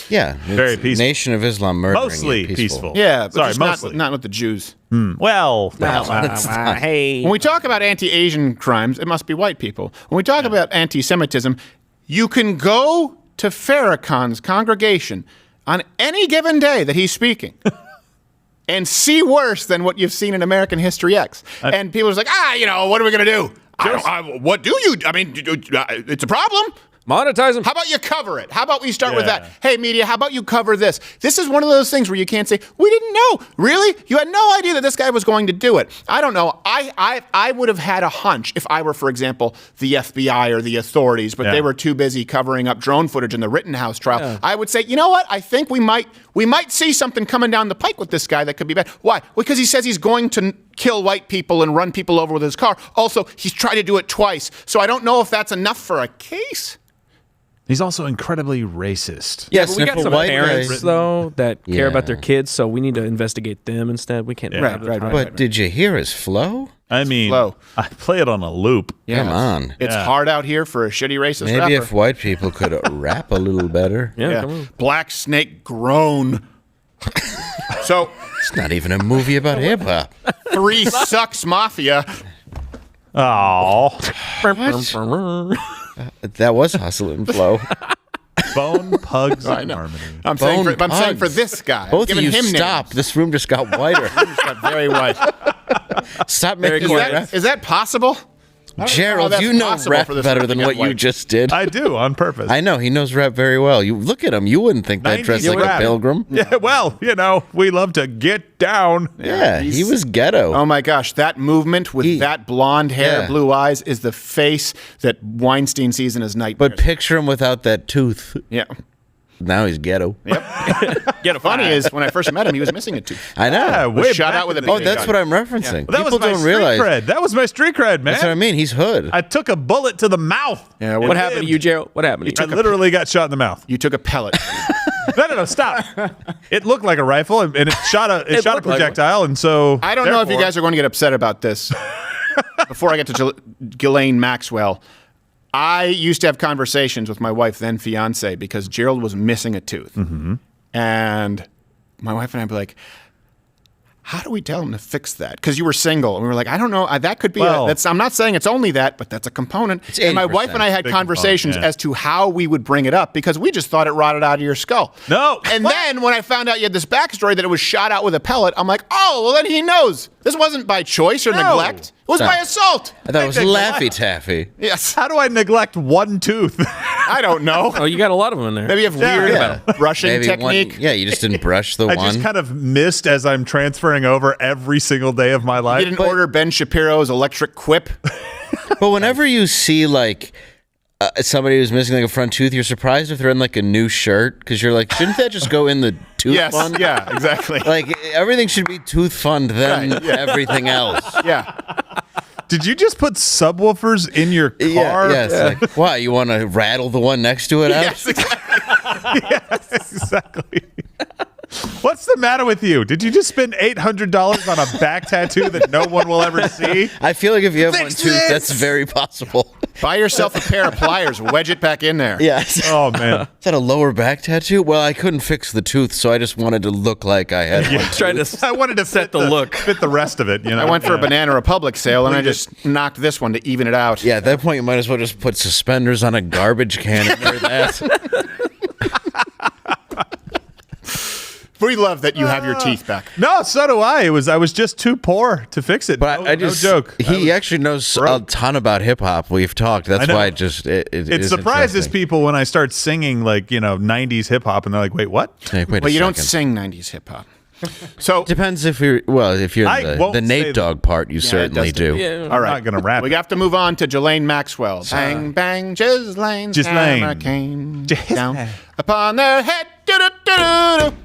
Yeah. Very peaceful. Nation of Islam murdering. Mostly peaceful. Yeah. But Sorry, just mostly. not with the Jews. Well, hey. When we talk about anti-Asian crimes, it must be white people. When we talk about anti-Semitism, you can go to Farrakhan's congregation on any given day that he's speaking and see worse than what you've seen in American History X. And people are like, what are we going to do? What do you? I mean, it's a problem. Monetize them. How about you cover it? How about we start with that? Hey, media, how about you cover this? This is one of those things where you can't say, we didn't know. Really? You had no idea that this guy was going to do it. I don't know. I would have had a hunch if I were, for example, the FBI or the authorities, but they were too busy covering up drone footage in the Rittenhouse trial. Yeah. I would say, you know what? I think we might see something coming down the pike with this guy that could be bad. Why? Because he says he's going to kill white people and run people over with his car. Also, he's tried to do it twice. So I don't know if that's enough for a case. He's also incredibly racist. Yes, we got some parents though that care about their kids, so we need to investigate them instead. We can't. But did you hear his flow? I mean, I play it on a loop. Come on. It's hard out here for a shitty racist rapper. Maybe if white people could rap a little better. Black Snake groan. So it's not even a movie about hip hop. 3 Sucks Mafia. Oh. That was Hustle and Flow. Bone Pugs I know. Harmony. I'm saying for this guy. Both of you him stop. Names. This room just got whiter. Just got very white. Stop making Is that possible? Gerald, you know rap better than what you just did. I do, on purpose. I know. He knows rap very well. You look at him. You wouldn't think that dressed like a pilgrim. Yeah, well, we love to get down. Yeah, he was ghetto. Oh, my gosh. That movement with that blonde hair, blue eyes is the face that Weinstein sees in his nightmares. But picture him without that tooth. Yeah. Now he's ghetto. Yep. Funny is, when I first met him, he was missing a tooth. I know. Yeah, Was shot out with a Oh, that's what I'm referencing. Well, that People was my don't street realize. cred. That was my street cred, man. That's what I mean. He's hood. I took a bullet to the mouth. Yeah. What happened to you, Gerald? What happened to I you? literally got shot in the mouth. You took a pellet. No, stop. It looked like a rifle, and it shot a projectile, and so I don't know if you guys are going to get upset about this. Before I get to Ghislaine Maxwell, I used to have conversations with my wife, then fiance, because Gerald was missing a tooth. Mm-hmm. And my wife and I would be like, how do we tell him to fix that? Because you were single. And we were like, I don't know. That could be I'm not saying it's only that, but that's a component. And my wife and I had conversations as to how we would bring it up because we just thought it rotted out of your skull. No. And then when I found out you had this backstory that it was shot out with a pellet, I'm like, oh, well, then he knows. This wasn't by choice or neglect. It was by assault. I thought it was Laffy Taffy. Yes. How do I neglect one tooth? I don't know. Oh, you got a lot of them in there. Maybe you have weird brushing technique. You just didn't brush the one. I just kind of missed as I'm transferring over every single day of my life. You didn't order Ben Shapiro's electric quip. But whenever you see somebody who's missing like a front tooth, you're surprised if they're in like a new shirt because you're like, shouldn't that just go in the tooth fund? Yeah, exactly. Like everything should be tooth fund, then everything else. Yeah. Did you just put subwoofers in your car? Yes. Like, why? You want to rattle the one next to it out? Yes, exactly. Yes, exactly. What's the matter with you? Did you just spend $800 on a back tattoo that no one will ever see? I feel like if you have one tooth, that's very possible. Buy yourself a pair of pliers, wedge it back in there. Yes. Oh, man. Is that a lower back tattoo? Well, I couldn't fix the tooth, so I just wanted to look like I had one. I wanted to set the look. Fit the rest of it. I went for a Banana Republic sale, and I just knocked this one to even it out. Yeah, at that point, you might as well just put suspenders on a garbage can and wear that. We love that you have your teeth back. No, so do I. I was just too poor to fix it. But no joke. He actually knows a ton about hip hop. We've talked. That's why it surprises people when I start singing 90s hip hop, and they're like, "Wait, what?" Hey, but you don't sing 90s hip hop. So depends if you're in the Nate Dogg part, you certainly do. Yeah, all right, I'm not gonna rap. We have to move on to Ghislaine Maxwell. Bang bang, Ghislaine's hammer came down upon their head. Do-do-do-do-do.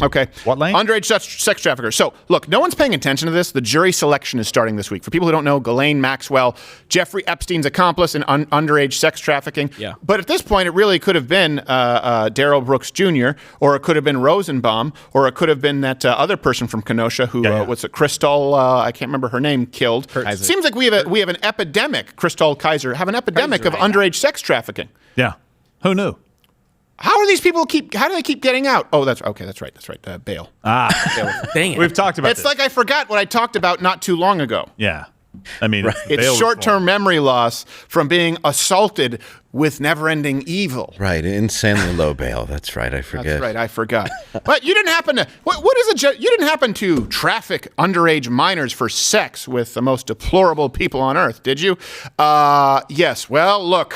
Okay. What lane? Underage sex traffickers. So, look, no one's paying attention to this. The jury selection is starting this week. For people who don't know, Ghislaine Maxwell, Jeffrey Epstein's accomplice in underage sex trafficking. Yeah. But at this point, it really could have been Darrell Brooks Jr., or it could have been Rosenbaum, or it could have been that other person from Kenosha who, what's it, Crystal, I can't remember her name, killed. It seems like we have an epidemic, Crystal Kaiser, have an epidemic of underage sex trafficking. Yeah. Who knew? How are these people how do they keep getting out? Oh, that's right. Bail. Dang it. We've talked about It's like I forgot what I talked about not too long ago. Yeah. I mean, it's short-term memory loss from being assaulted with never-ending evil. Right, insanely low bail. That's right, I forget. That's right, I forgot. But you didn't happen to you didn't happen to traffic underage minors for sex with the most deplorable people on earth, did you? Yes. Well, look,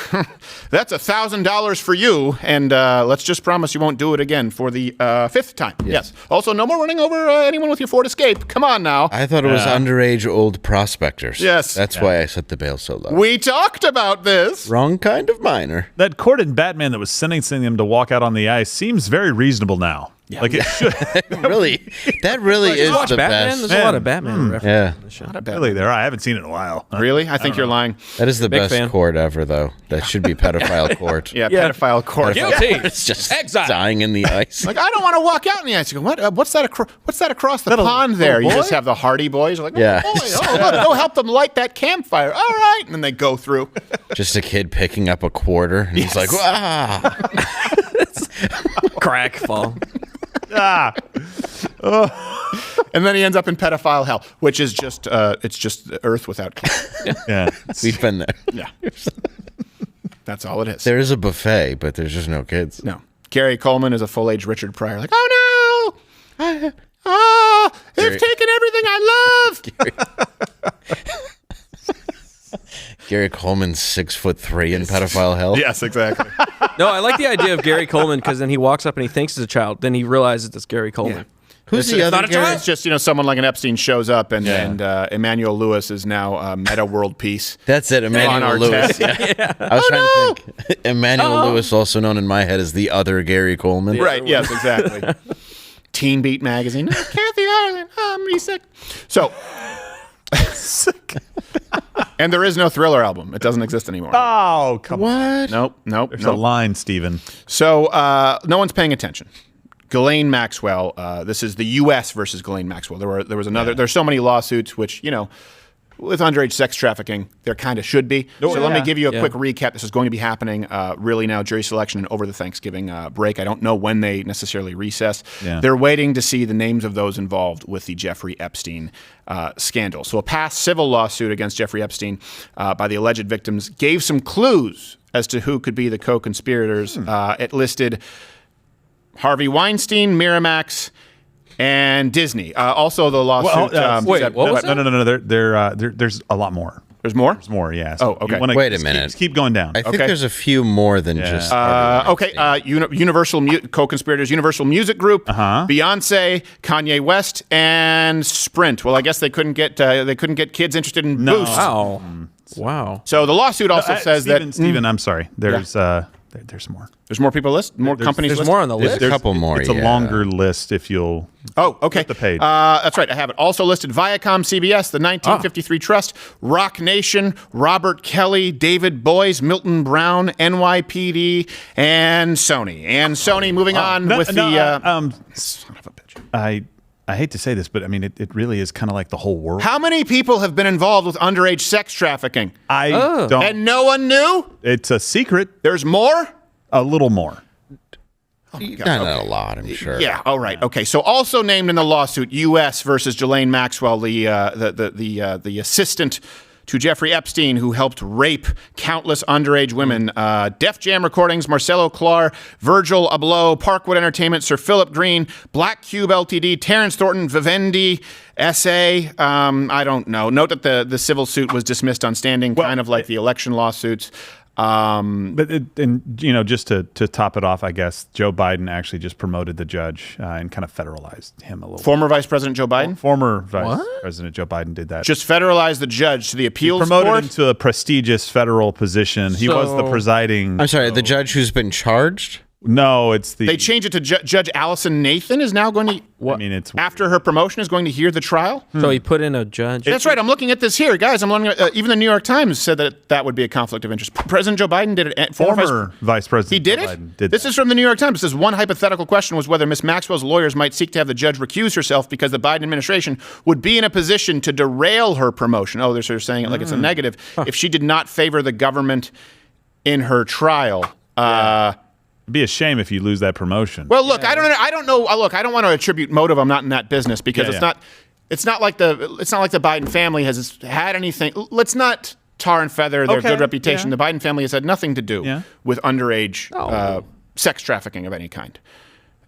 that's $1,000 for you, and let's just promise you won't do it again for the 5th time. Yes. Also, no more running over anyone with your Ford Escape. Come on now. I thought it was underage old prospectors. Yes. That's why I set the bail so low. We talked about this. Wrong kind of minor. That court in Batman that was sentencing them to walk out on the ice seems very reasonable now. Like it should. That really is watch the Batman? best. There's a lot of Batman references in the show. Not a Batman. There, I haven't seen it in a while. Really? I think you're lying. That is the Big best fan. court ever, though. That should be pedophile court. Yeah, pedophile court. Guilty. It's just Exile. dying in the ice. Like, I don't want to walk out in the ice. You go, what? What's that? What's that across the pond there? You just have the Hardy Boys. You're like, Yeah. oh, boy, look, go help them light that campfire. All right, and then they go through. Just a kid picking up a quarter, and he's like, "Ah!" Crack fall. And then he ends up in pedophile hell, which is just it's just the Earth without kids. Yeah, We've been there. Yeah, that's all it is. There is a buffet, but there's just no kids. No, Gary Coleman is a full-age Richard Pryor. Like, oh no, they've taken everything I love. Gary Coleman's 6'3" in pedophile hell. Yes, exactly. No, I like the idea of Gary Coleman because then he walks up and he thinks it's a child. Then he realizes it's Gary Coleman. Yeah. Who's the It's other not a Gary? child. It's just someone like an Epstein shows up, and Emmanuel Lewis is now Meta World Peace. That's it, Emmanuel Lewis. Yeah. I was trying to think. Emmanuel Lewis, also known in my head as the other Gary Coleman. Right, yes, exactly. Teen Beat magazine. Oh, Kathy Ireland. Oh, I'm sick. So, and there is no Thriller album. It doesn't exist anymore. Oh, come on. Nope. There's a line, Steven. So, no one's paying attention. Ghislaine Maxwell. This is the U.S. versus Ghislaine Maxwell. There was another. There's so many lawsuits, which with underage sex trafficking, there kind of should be. So let me give you a quick recap. This is going to be happening really now, jury selection and over the Thanksgiving break. I don't know when they necessarily recess. Yeah. They're waiting to see the names of those involved with the Jeffrey Epstein scandal. So a past civil lawsuit against Jeffrey Epstein by the alleged victims gave some clues as to who could be the co-conspirators. It listed Harvey Weinstein, Miramax, and Disney. Also, the lawsuit. Wait, what was No. There's a lot more. There's more? There's more, yeah. Oh, okay. Wait a minute. Just keep going down. I think there's a few more than just. Universal co-conspirators: Universal Music Group, Beyonce, Kanye West, and Sprint. Well, I guess they couldn't get kids interested in Boost. Wow. So the lawsuit also says Steven, I'm sorry. There's more. There's more people listed? More companies listed? There's more on the list? There's a couple more, It's a longer list if you'll... Oh, okay. Flip the page. That's right. I have it. Also listed Viacom, CBS, the 1953 Trust, Rock Nation, Robert Kelly, David Boies, Milton Brown, NYPD, and Sony. And Sony, moving on with the... son of a bitch. I hate to say this, but I mean, it really is kind of like the whole world. How many people have been involved with underage sex trafficking? I don't... And no one knew? It's a secret. There's more? A little more. Oh my God. Not a lot, I'm sure. Yeah. All right. Okay. So also named in the lawsuit, U.S. versus Ghislaine Maxwell, the assistant to Jeffrey Epstein, who helped rape countless underage women. Def Jam Recordings, Marcelo Clark, Virgil Abloh, Parkwood Entertainment, Sir Philip Green, Black Cube Ltd, Terrence Thornton, Vivendi, SA. I don't know. Note that the civil suit was dismissed on standing, kind of like the election lawsuits. Just to top it off, I guess Joe Biden actually just promoted the judge and kind of federalized him a little. Former Vice President Joe Biden? Former Vice President Joe Biden did that. Just federalized the judge to the appeals court? Promoted him to a prestigious federal position. He was the presiding... I'm sorry, the judge who's been charged? No, it's the... They changed it to Judge Allison Nathan is now going to... What? I mean, it's... After her promotion is going to hear the trial? So he put in a judge? That's right. I'm looking at this here. Guys, I'm looking at... even the New York Times said that would be a conflict of interest. President Joe Biden did it. Former Vice President He did Joe it? Biden did this is from the New York Times. It says one hypothetical question was whether Ms. Maxwell's lawyers might seek to have the judge recuse herself because the Biden administration would be in a position to derail her promotion. Oh, they're sort of saying it like it's a negative. If she did not favor the government in her trial. It'd be a shame if you lose that promotion. Well, look, I don't know. Look, I don't want to attribute motive. I'm not in that business because it's not like the Biden family has had anything. Let's not tar and feather their good reputation. The Biden family has had nothing to do with underage sex trafficking of any kind,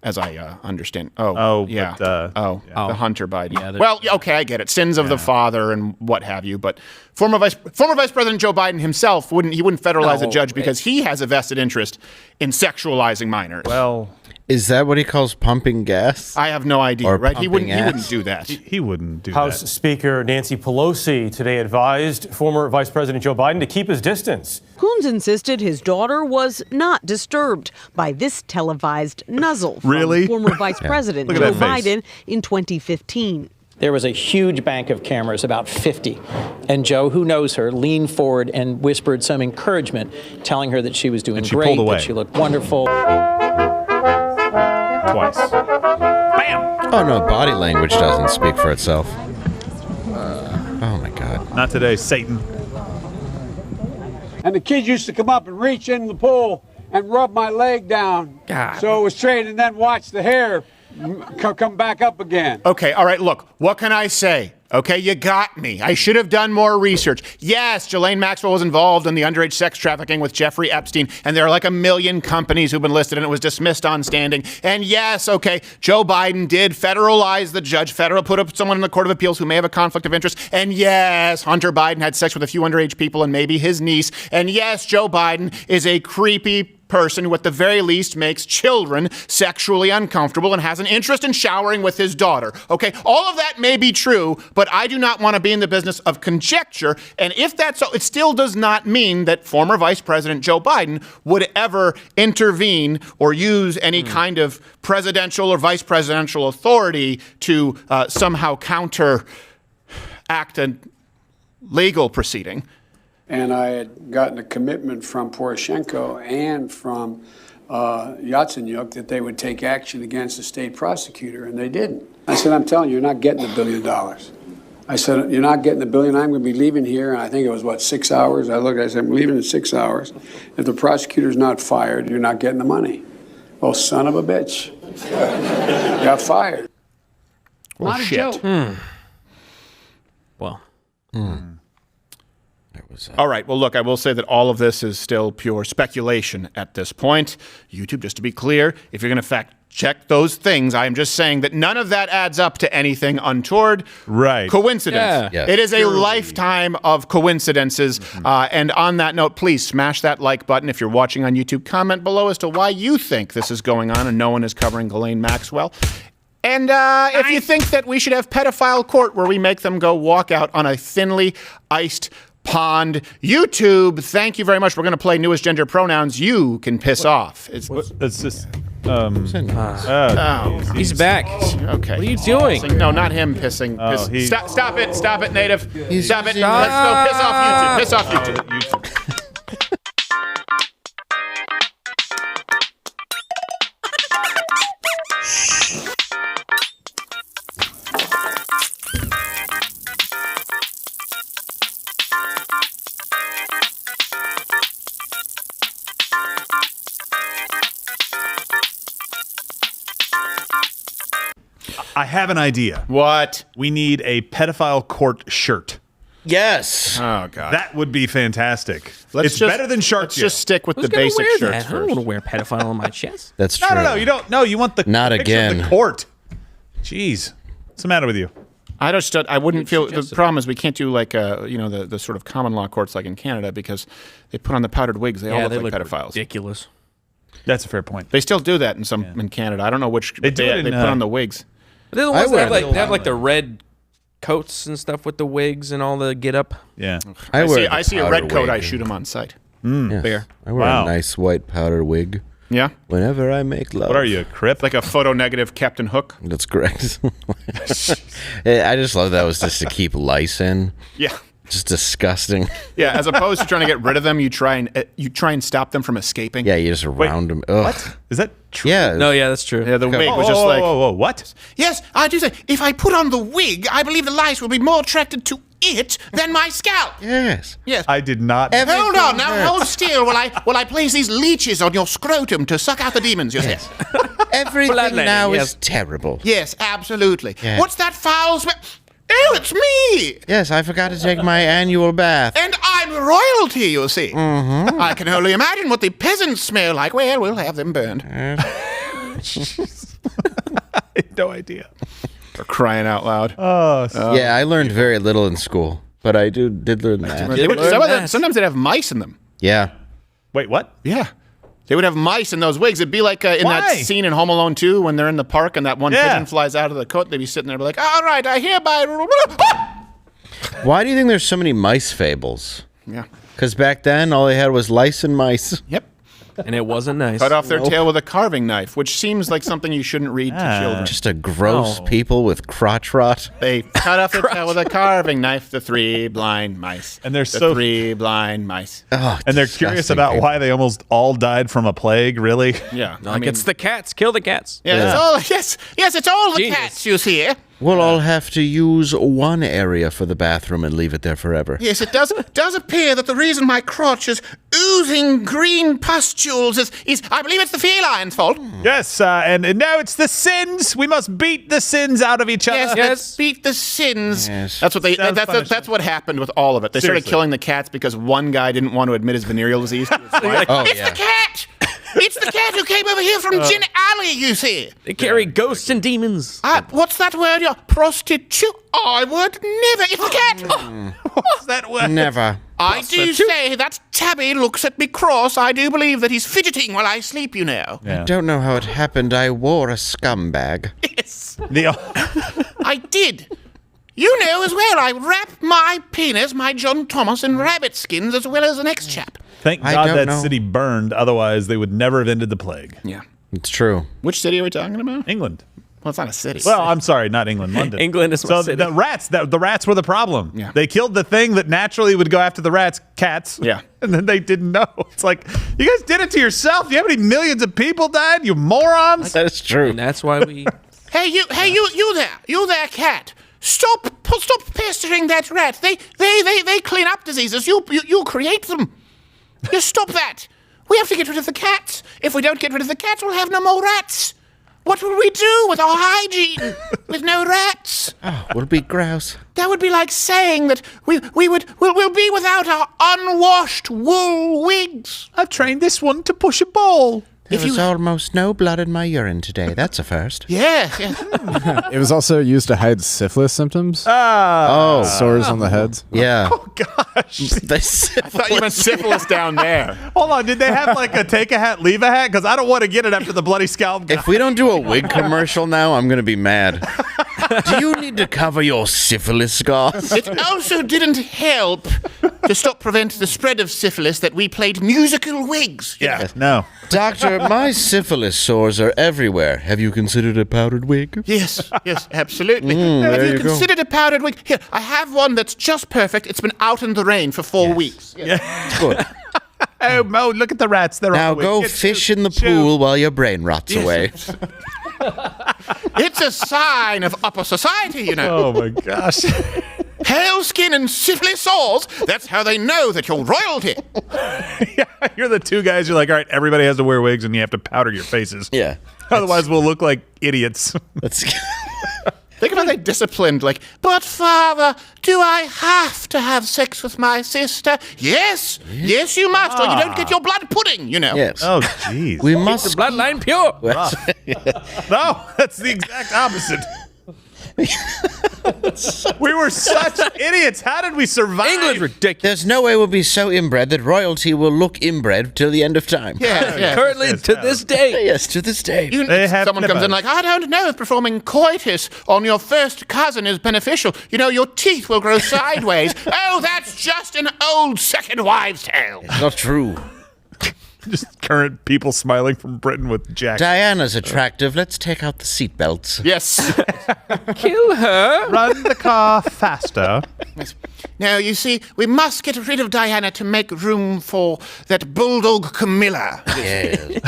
as I understand. The Hunter Biden. Yeah, well, okay, I get it. Sins of the father and what have you. But former Vice President Joe Biden himself wouldn't federalize a judge because he has a vested interest in sexualizing minors. Well, Is that what he calls pumping gas? I have no idea, Or right? He wouldn't pumping do that. He wouldn't do House that. Speaker Nancy Pelosi today advised former Vice President Joe Biden to keep his distance. Coons insisted his daughter was not disturbed by this televised nuzzle from Really? former Vice President Look at Joe that face. Biden in 2015. There was a huge bank of cameras, about 50. And Joe, who knows her, leaned forward and whispered some encouragement, telling her that she was doing she great, pulled away. that she looked wonderful. Twice. Bam! Oh, no, body language doesn't speak for itself. Oh, my God. Not today, Satan. And the kids used to come up and reach in the pool and rub my leg down so it was straight, and then watch the hair come back up again. Okay, all right, look, what can I say? Okay, you got me. I should have done more research. Yes, Ghislaine Maxwell was involved in the underage sex trafficking with Jeffrey Epstein, and there are like 1 million companies who've been listed, and it was dismissed on standing. And yes, okay, Joe Biden did federalize the judge, put up someone in the Court of Appeals who may have a conflict of interest. And yes, Hunter Biden had sex with a few underage people and maybe his niece. And yes, Joe Biden is a creepy person who at the very least makes children sexually uncomfortable and has an interest in showering with his daughter. Okay, all of that may be true, but I do not want to be in the business of conjecture. And if that's so, it still does not mean that former Vice President Joe Biden would ever intervene or use any kind of presidential or vice presidential authority to somehow counteract a legal proceeding. And I had gotten a commitment from Poroshenko and from Yatsenyuk that they would take action against the state prosecutor, and they didn't. I said, I'm telling you, you're not getting $1 billion. I said, you're not getting $1 billion. I'm going to be leaving here, and I think it was, 6 hours? I looked, I said, I'm leaving in 6 hours. If the prosecutor's not fired, you're not getting the money. Well, son of a bitch. Got fired. Well, not shit. a joke. Well. All right. Well, look, I will say that all of this is still pure speculation at this point. YouTube, just to be clear, if you're going to fact check those things, I am just saying that none of that adds up to anything untoward. Right. Coincidence. Yeah. Yes. It is a lifetime of coincidences. And on that note, please smash that like button if you're watching on YouTube. Comment below as to why you think this is going on and no one is covering Ghislaine Maxwell. And if you think that we should have pedophile court where we make them go walk out on a thinly iced pond. YouTube, thank you very much. We're going to play newest gender pronouns. You can piss off. It's just. He's back. Okay. What are you doing? No, not him pissing. Stop it. Stop it, Native. Stop it. Let's go piss off YouTube. Piss off YouTube. I have an idea. What? We need a pedophile court shirt. Yes. Oh, God. That would be fantastic. It's better than shark. Let's just stick with Who's the gonna basic wear shirts that? I don't want to wear pedophile on my chest. That's true. No. You don't. No, you want the Not picture again. of the court. Jeez, what's the matter with you? I wouldn't feel. The problem is we can't do like the sort of common law courts like in Canada because they put on the powdered wigs. They all look like pedophiles. Ridiculous. That's a fair point. They still do that in Canada. I don't know which they put on the wigs. They're the ones that have like the red coats and stuff with the wigs and all the get up. Yeah. I see a red coat. I shoot him on sight. Yes. Fair. I wear a nice white powder wig. Yeah. Whenever I make love. What are you, a Crip? Like a photo negative Captain Hook. That's correct. I just love that was just to keep lice in. Yeah. Just disgusting. Yeah, as opposed to trying to get rid of them, you try and stop them from escaping. Yeah, you just round them. Ugh. What? Is that true? Yeah. No, yeah, that's true. Yeah, the wig was just like. Whoa, what? Yes, I do say. If I put on the wig, I believe the lice will be more attracted to it than my scalp. Yes. Yes. I did not. Hold on, now hold still while I place these leeches on your scrotum to suck out the demons. Yes. Everything now is terrible. Yes, absolutely. Yeah. What's that foul smell? Oh, it's me! Yes, I forgot to take my annual bath. And I'm royalty, you see. Mm-hmm. I can only imagine what the peasants smell like. Well, we'll have them burned. I had no idea. For crying out loud. Yeah, I learned very little in school, but I did learn that. Sometimes they'd have mice in them. Yeah. Wait, what? Yeah. They would have mice in those wigs. It'd be like in that scene in Home Alone 2 when they're in the park and that one pigeon flies out of the coat. They'd be sitting there like, all right, I hereby... Why do you think there's so many mice fables? Yeah. Because back then, all they had was lice and mice. Yep. And it wasn't nice. Cut off their tail with a carving knife, which seems like something you shouldn't read to children. Just a gross people with crotch rot. They cut off their tail with a carving knife, the 3 blind mice. And they're the 3 blind mice. Oh, and they're curious about why they almost all died from a plague, really? Yeah. It's the cats. Kill the cats. Yeah, it's all, yes, it's all the cats you see. We'll all have to use one area for the bathroom and leave it there forever. Yes, it does appear that the reason my crotch is oozing green pustules is I believe it's the felines' fault. Yes, and now it's the sins. We must beat the sins out of each other. Yes, let's beat the sins. Yes. That's what that's what happened with all of it. They started killing the cats because one guy didn't want to admit his venereal disease. To his wife. The cat! It's the cat who came over here from Gin Alley, you see. They carry ghosts and demons. What's that word? Prostitute? I would never. It's the cat. What's that word? Never. I do say that Tabby looks at me cross. I do believe that he's fidgeting while I sleep, you know. I don't know how it happened. I wore a scumbag. Yes. I did. You know as well, I wrap my penis, my John Thomas, in rabbit skins as well as the next chap. Thank God that city burned. Otherwise, they would never have ended the plague. Yeah. It's true. Which city are we talking about? England. Well, it's not a city. Well, I'm sorry, not England, London. England is so city. the rats were the problem. Yeah. They killed the thing that naturally would go after the rats, cats. Yeah. And then they didn't know. It's like, you guys did it to yourself. You know how many millions of people died, you morons? That is true. And that's why we... Hey, you there, cat. Stop pestering that rat. They clean up diseases. You create them. You stop that. We have to get rid of the cats. If we don't get rid of the cats, we'll have no more rats. What will we do with our hygiene with no rats? Oh, we'll be grouse. That would be like saying that we'll be without our unwashed wool wigs. I've trained this one to push a ball. There was almost no blood in my urine today. That's a first. Yeah. It was also used to hide syphilis symptoms. Sores on the heads. Yeah. Oh, gosh. I thought you meant syphilis down there. Hold on. Did they have like a take a hat, leave a hat? Because I don't want to get it after the bloody scalp guy. If we don't do a wig commercial now, I'm going to be mad. Do you need to cover your syphilis scars? It also didn't help to prevent the spread of syphilis that we played musical wigs. Yeah, no. Doctor, my syphilis sores are everywhere. Have you considered a powdered wig? Yes, absolutely. Have you considered a powdered wig? Here, I have one that's just perfect. It's been out in the rain for 4 weeks. Yeah. Good. Oh, Mo, look at the rats. They're now on the go wig. fish in the pool while your brain rots away. It's a sign of upper society, you know. Oh, my gosh. Pale skin and syphilis sores, that's how they know that you're royalty. Yeah, you're the two guys. You're like, all right, everybody has to wear wigs and you have to powder your faces. Yeah. Otherwise, we'll look like idiots. Think about they disciplined, like, but father, do I have to have sex with my sister? Yes, you must, or you don't get your blood pudding, you know. Yes. Oh, jeez. We must keep the bloodline pure. No, that's the exact opposite. We were such idiots. How did we survive? England's ridiculous. There's no way we'll be so inbred that royalty will look inbred till the end of time. Yeah. Currently, to this day. Yes, to this day. Someone comes in like, I don't know if performing coitus on your first cousin is beneficial. You know, your teeth will grow sideways. Oh, that's just an old second wives' tale. It's not true. Just current people smiling from Britain with Jack. Diana's attractive. Let's take out the seatbelts. Yes. Kill her. Run the car faster. Now, you see, we must get rid of Diana to make room for that bulldog Camilla. Yes.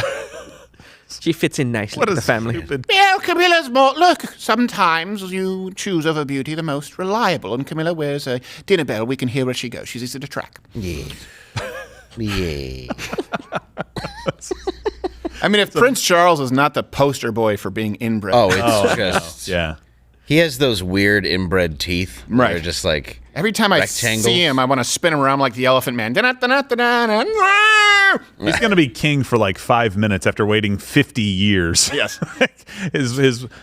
She fits in nicely with the family. Well, Camilla's more... Look, sometimes you choose over beauty the most reliable, and Camilla wears a dinner bell. We can hear where she goes. She's easy to track. Yeah. Yeah. I mean, if Prince Charles is not the poster boy for being inbred. Oh, it's just... Yeah. He has those weird inbred teeth. Right. They're just like every time I rectangles. see him, I want to spin him around like the Elephant Man. He's going to be king for like 5 minutes after waiting 50 years. Yes.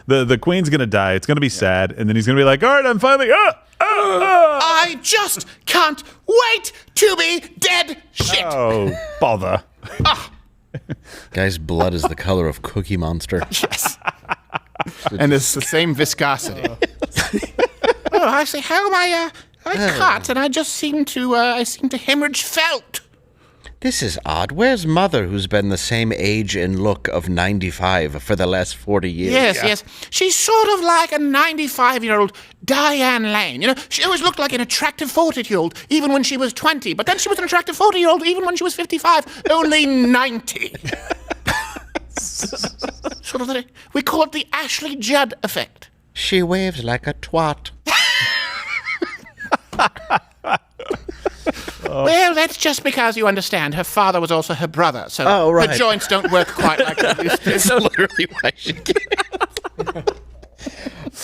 The queen's going to die. It's going to be sad. And then he's going to be like, all right, I'm finally... I just can't wait to be dead. Shit. Oh, bother. Guy's blood is the color of Cookie Monster. Yes. And it's the same viscosity. I say, how am I cut, and I just seem to hemorrhage felt. This is odd. Where's Mother, who's been the same age and look of 95 for the last 40 years? Yes. She's sort of like a 95-year-old Diane Lane. You know, she always looked like an attractive 40-year-old, even when she was 20. But then she was an attractive 40-year-old, even when she was 55, only 90. Sort of we call it the Ashley Judd effect. She waves like a twat. Well, that's just because you understand her father was also her brother, so right. her joints don't work quite like they used to. That's literally why she can't.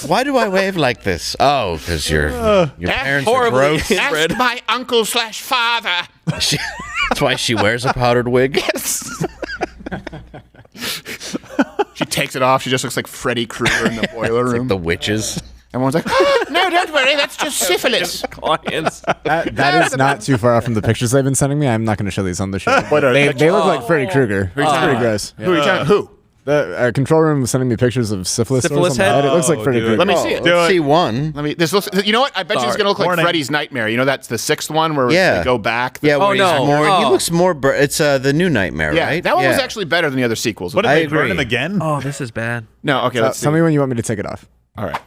Why do I wave like this? Oh, because your parents are gross. Ask my uncle/father. That's why she wears a powdered wig. Yes. She takes it off. She just looks like Freddy Krueger in the boiler room. Like the witches. Everyone's like, no, don't worry, that's just syphilis. Clients. That is not too far off from the pictures they've been sending me. I'm not going to show these on the show. They look like Freddy Krueger. It's pretty gross. Who are you talking? Who? The control room was sending me pictures of syphilis Syphilis on the head. It looks like Freddy Krueger. Let me see it. See one. This looks. You know what? I bet you it's gonna look like Freddy's Nightmare. You know that's the 6th one where they go back. Yeah. Where he looks more. It's the new Nightmare, right? That one was actually better than the other sequels. What did they burn him again? Oh, this is bad. No. Okay. Let's tell me when you want me to take it off. All right.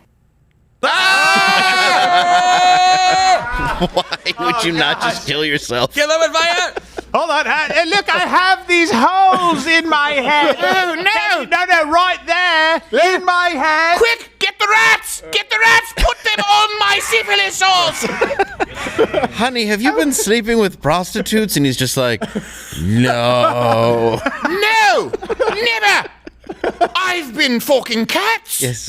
Why would you not just kill yourself? Kill him with fire! Hold on. Look, I have these holes in my head. Oh, no. No, right there. In my head. Quick, get the rats! Get the rats! Put them on my syphilis sauce! Honey, have you been sleeping with prostitutes? And he's just like, no. No! Never! I've been forking cats! Yes.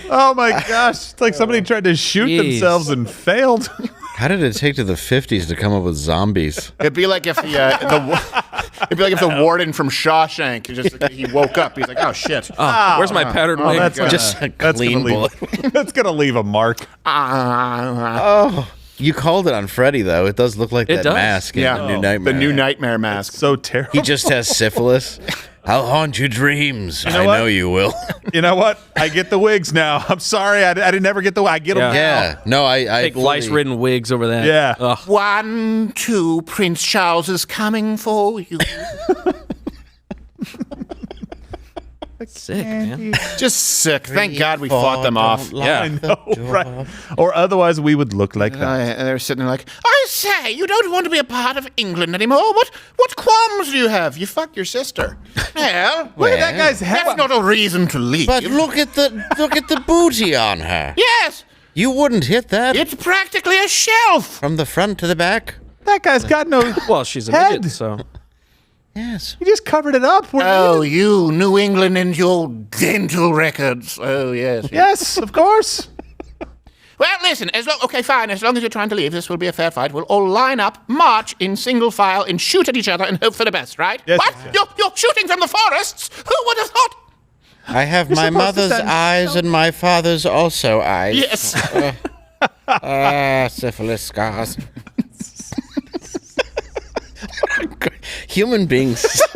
Oh my gosh. It's like somebody tried to shoot themselves and failed. How did it take to the 50s to come up with zombies? It'd be like if the warden from Shawshank he woke up. He's like, oh shit. Where's my powdered wig? That's just a clean bullet. That's gonna leave a mark. Oh. You called it on Freddy, though. It does look like that mask in the New Nightmare. The New Nightmare mask. So terrible. He just has syphilis. I'll haunt your dreams. I know you will. You know what? I get the wigs now. I'm sorry. I didn't never get the I get them now. Yeah. No, I take lice-ridden wigs over that. Yeah. Ugh. 1, 2, Prince Charles is coming for you. Sick, man. Just sick. Thank God we fought them off. Yeah, I know, right? Or otherwise we would look like that. And they're sitting there like, I say, you don't want to be a part of England anymore. What qualms do you have? You fucked your sister. Well, look at that guy's head. That's not a reason to leave. But look at the booty on her. Yes. You wouldn't hit that. It's practically a shelf. From the front to the back. That guy's got no Well, she's a head. midget, so. Yes. He just covered it up. You, New England and your dental records. Oh, yes. Yes, of course. Well, listen, okay, fine. As long as you're trying to leave, this will be a fair fight. We'll all line up, march in single file, and shoot at each other and hope for the best, right? Yes, what? yes. You're shooting from the forests? Who would have thought? I have my mother's eyes and my father's also eyes. Yes. Syphilis scars. Human beings suck.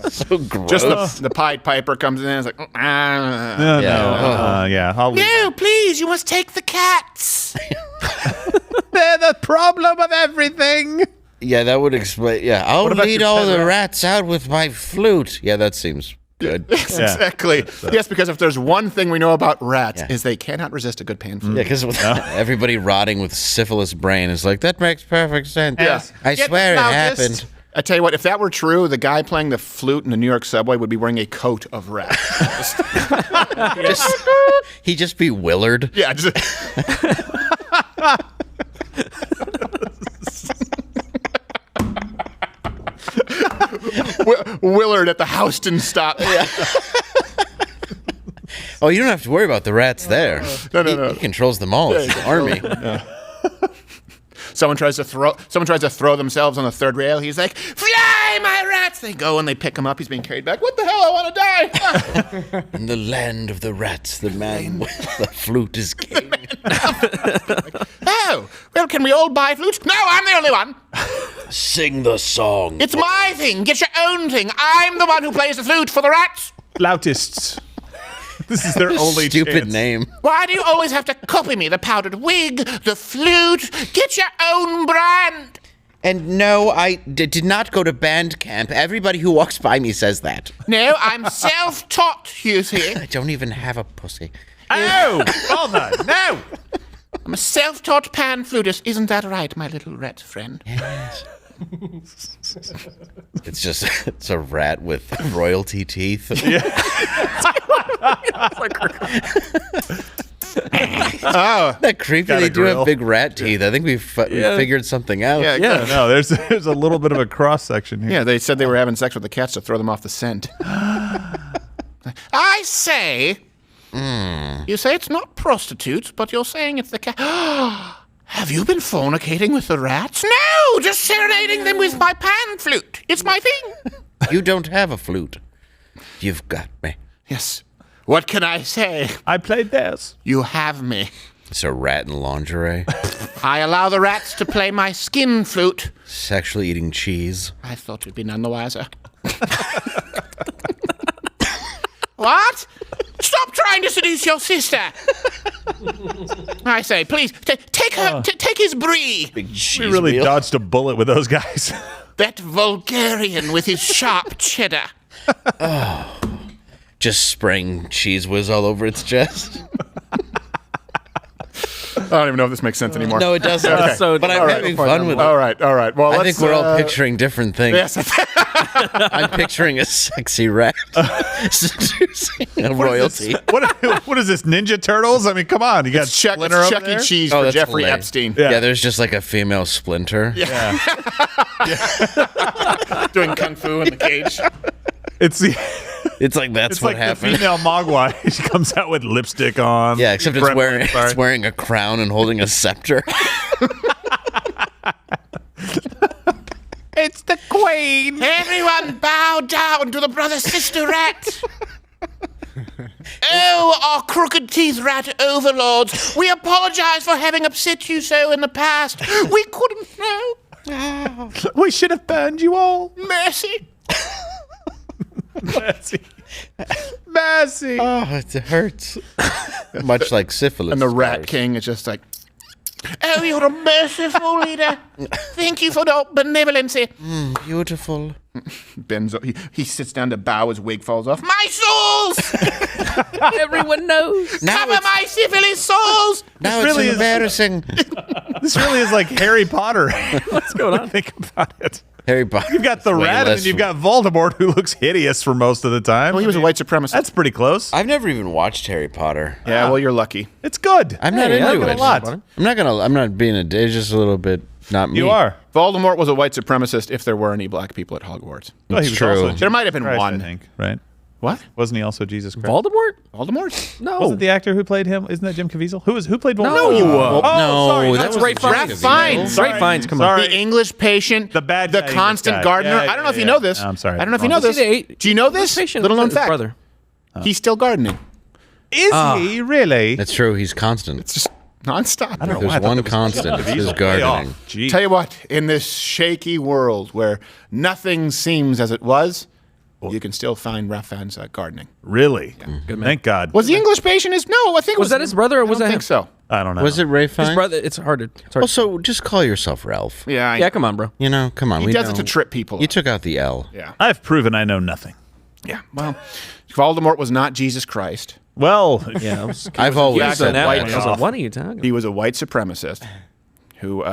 So gross. Just the Pied Piper comes in and is like, No, please, you must take the cats. They're the problem of everything. Yeah, that would explain. Yeah, I'll lead all the rats out with my flute. Yeah, that seems good. Yes, exactly. Yes, because if there's one thing we know about rats is they cannot resist a good pan food. Yeah, because everybody rotting with syphilis brain is like, that makes perfect sense. Yes. I swear it happened. I tell you what, if that were true, the guy playing the flute in the New York subway would be wearing a coat of rat. He'd just be Willard. Yeah. Willard at the Houston stop. Yeah. Oh, you don't have to worry about the rats there. No. He controls them all. It's the army. Someone tries to throw themselves on the third rail. He's like, "Fly, my rats!" They go and they pick him up. He's being carried back. What the hell? I want to die. In the land of the rats, the man with the flute is king. Oh, well, can we all buy flutes? No, I'm the only one. Sing the song. It's my thing. Get your own thing. I'm the one who plays the flute for the rats. Flautists. This is their only stupid chance. name. Why do you always have to copy me? The powdered wig, the flute. Get your own brand. And no, I did not go to band camp. Everybody who walks by me says that. No, I'm self-taught, you see. I don't even have a pussy. Oh, bother. No. I'm a self-taught pan flutist. Isn't that right, my little rat friend? Yes. It's a rat with royalty teeth. Yeah. Oh, that creepy. Got a They do grill. have big rat teeth. I think we figured something out. Yeah, no, there's a little bit of a cross section here. Yeah, they said they were having sex with the cats to throw them off the scent. I say, you say it's not prostitutes, but you're saying it's the cat. Have you been fornicating with the rats? No, just serenading them with my pan flute. It's my thing. You don't have a flute. You've got me. Yes. What can I say? I played theirs. You have me. It's a rat in lingerie. I allow the rats to play my skin flute. Sexually eating cheese. I thought you'd be none the wiser. What? Stop trying to seduce your sister. I say, please, take her, take his brie. Big cheese We really wheel. dodged a bullet with those guys. That vulgarian with his sharp cheddar. Just spraying cheese whiz all over its chest. I don't even know if this makes sense anymore. No, it doesn't. Okay. So, but I'm having fun with it. All right. Well, I let's, think we're all picturing different things. Yes. I'm picturing a sexy rat seducing a royalty. What is this, Ninja Turtles? I mean, come on. You got Splinter over Chuck E. there? Cheese Oh, for that's Jeffrey hilarious. Epstein. Yeah, there's just like a female Splinter. Yeah. Doing kung fu in the cage. It's like that's it's what like happened. the female Mogwai. She comes out with lipstick on. Yeah, except it's wearing a crown and holding a scepter. It's the Queen. Everyone bow down to the brother-sister rat. Oh, our crooked teeth rat overlords. We apologize for having upset you so in the past. We couldn't know. We should have burned you all. Mercy. Mercy. Oh, it hurts. Much like syphilis. And the Rat King is just like, oh, you're a merciful leader. Thank you for the benevolency. Beautiful. Bends. He sits down to bow. His wig falls off. My souls. Everyone knows. Cover my syphilis souls. Now This it's really is- embarrassing. This really is like Harry Potter. What's going on? Think about it. Harry Potter. You've got the Way rat, less- and you've got Voldemort, who looks hideous for most of the time. Well, he was a white supremacist. That's pretty close. I've never even watched Harry Potter. Yeah, well, you're lucky. It's good. I'm not Hey, I into like it. a lot. I'm not being it's just a little bit not me. You are. Voldemort was a white supremacist if there were any black people at Hogwarts. Well, he It's was true. also There might have been Jesus Christ, one. I think, right? What? Wasn't he also Jesus Christ? Voldemort? Voldemort? No. Wasn't the actor who played him? Isn't that Jim Caviezel? Who played Voldemort? No, you no, sorry, that was Ralph Ralph Fiennes. Ralph Ralph Fiennes, come on. Sorry. The English patient, The bad the guy, constant English guy. gardener. Yeah, I don't know if yeah, you know yeah. this. I'm sorry. I don't know if you know Was this. he the Do you know this? patient? Little known His fact. brother. He's still gardening. Is he really? That's true. He's constant. It's just nonstop. I don't know There's why I thought one that was constant. It's his gardening. Gee. Tell you what, in this shaky world where nothing seems as it was, you can still find Ralph Fiennes gardening. Really? Good man. Thank God. Was the English patient his? No, I think it Was that his brother or was I that think him? so. I don't know. Was it Ray Fiennes? His brother. It's hard to. Also, just call yourself Ralph. Yeah, Yeah, come on, bro. You know, come on. he we does know. it to trip people. You took out the L. Yeah, I've proven I know nothing. yeah. Well, Voldemort was not Jesus Christ. Well, Yeah. I've always Back said on Now, white I was off. like, what are you talking about? He was a white supremacist who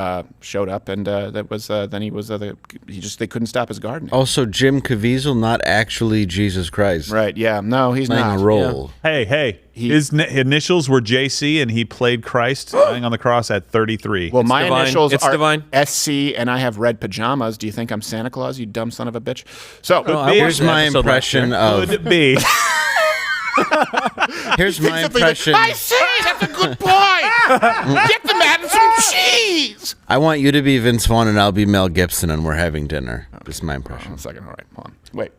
showed up, and that was then he was they couldn't stop his gardening. Also, Jim Caviezel, not actually Jesus Christ. Right? Yeah. No, he's Playing not. a role. hey. His initials were JC, and he played Christ dying on the cross at 33. Well, my divine. initials It's are divine. SC, and I have red pajamas. Do you think I'm Santa Claus, you dumb son of a bitch? So, I Here's watched my the episode last impression year. of. Could be. Here's my impression. I say that's a good boy. Get the man some cheese. I want you to be Vince Vaughn, and I'll be Mel Gibson, and we're having dinner. This is my impression. One second. All right, hold on. Wait.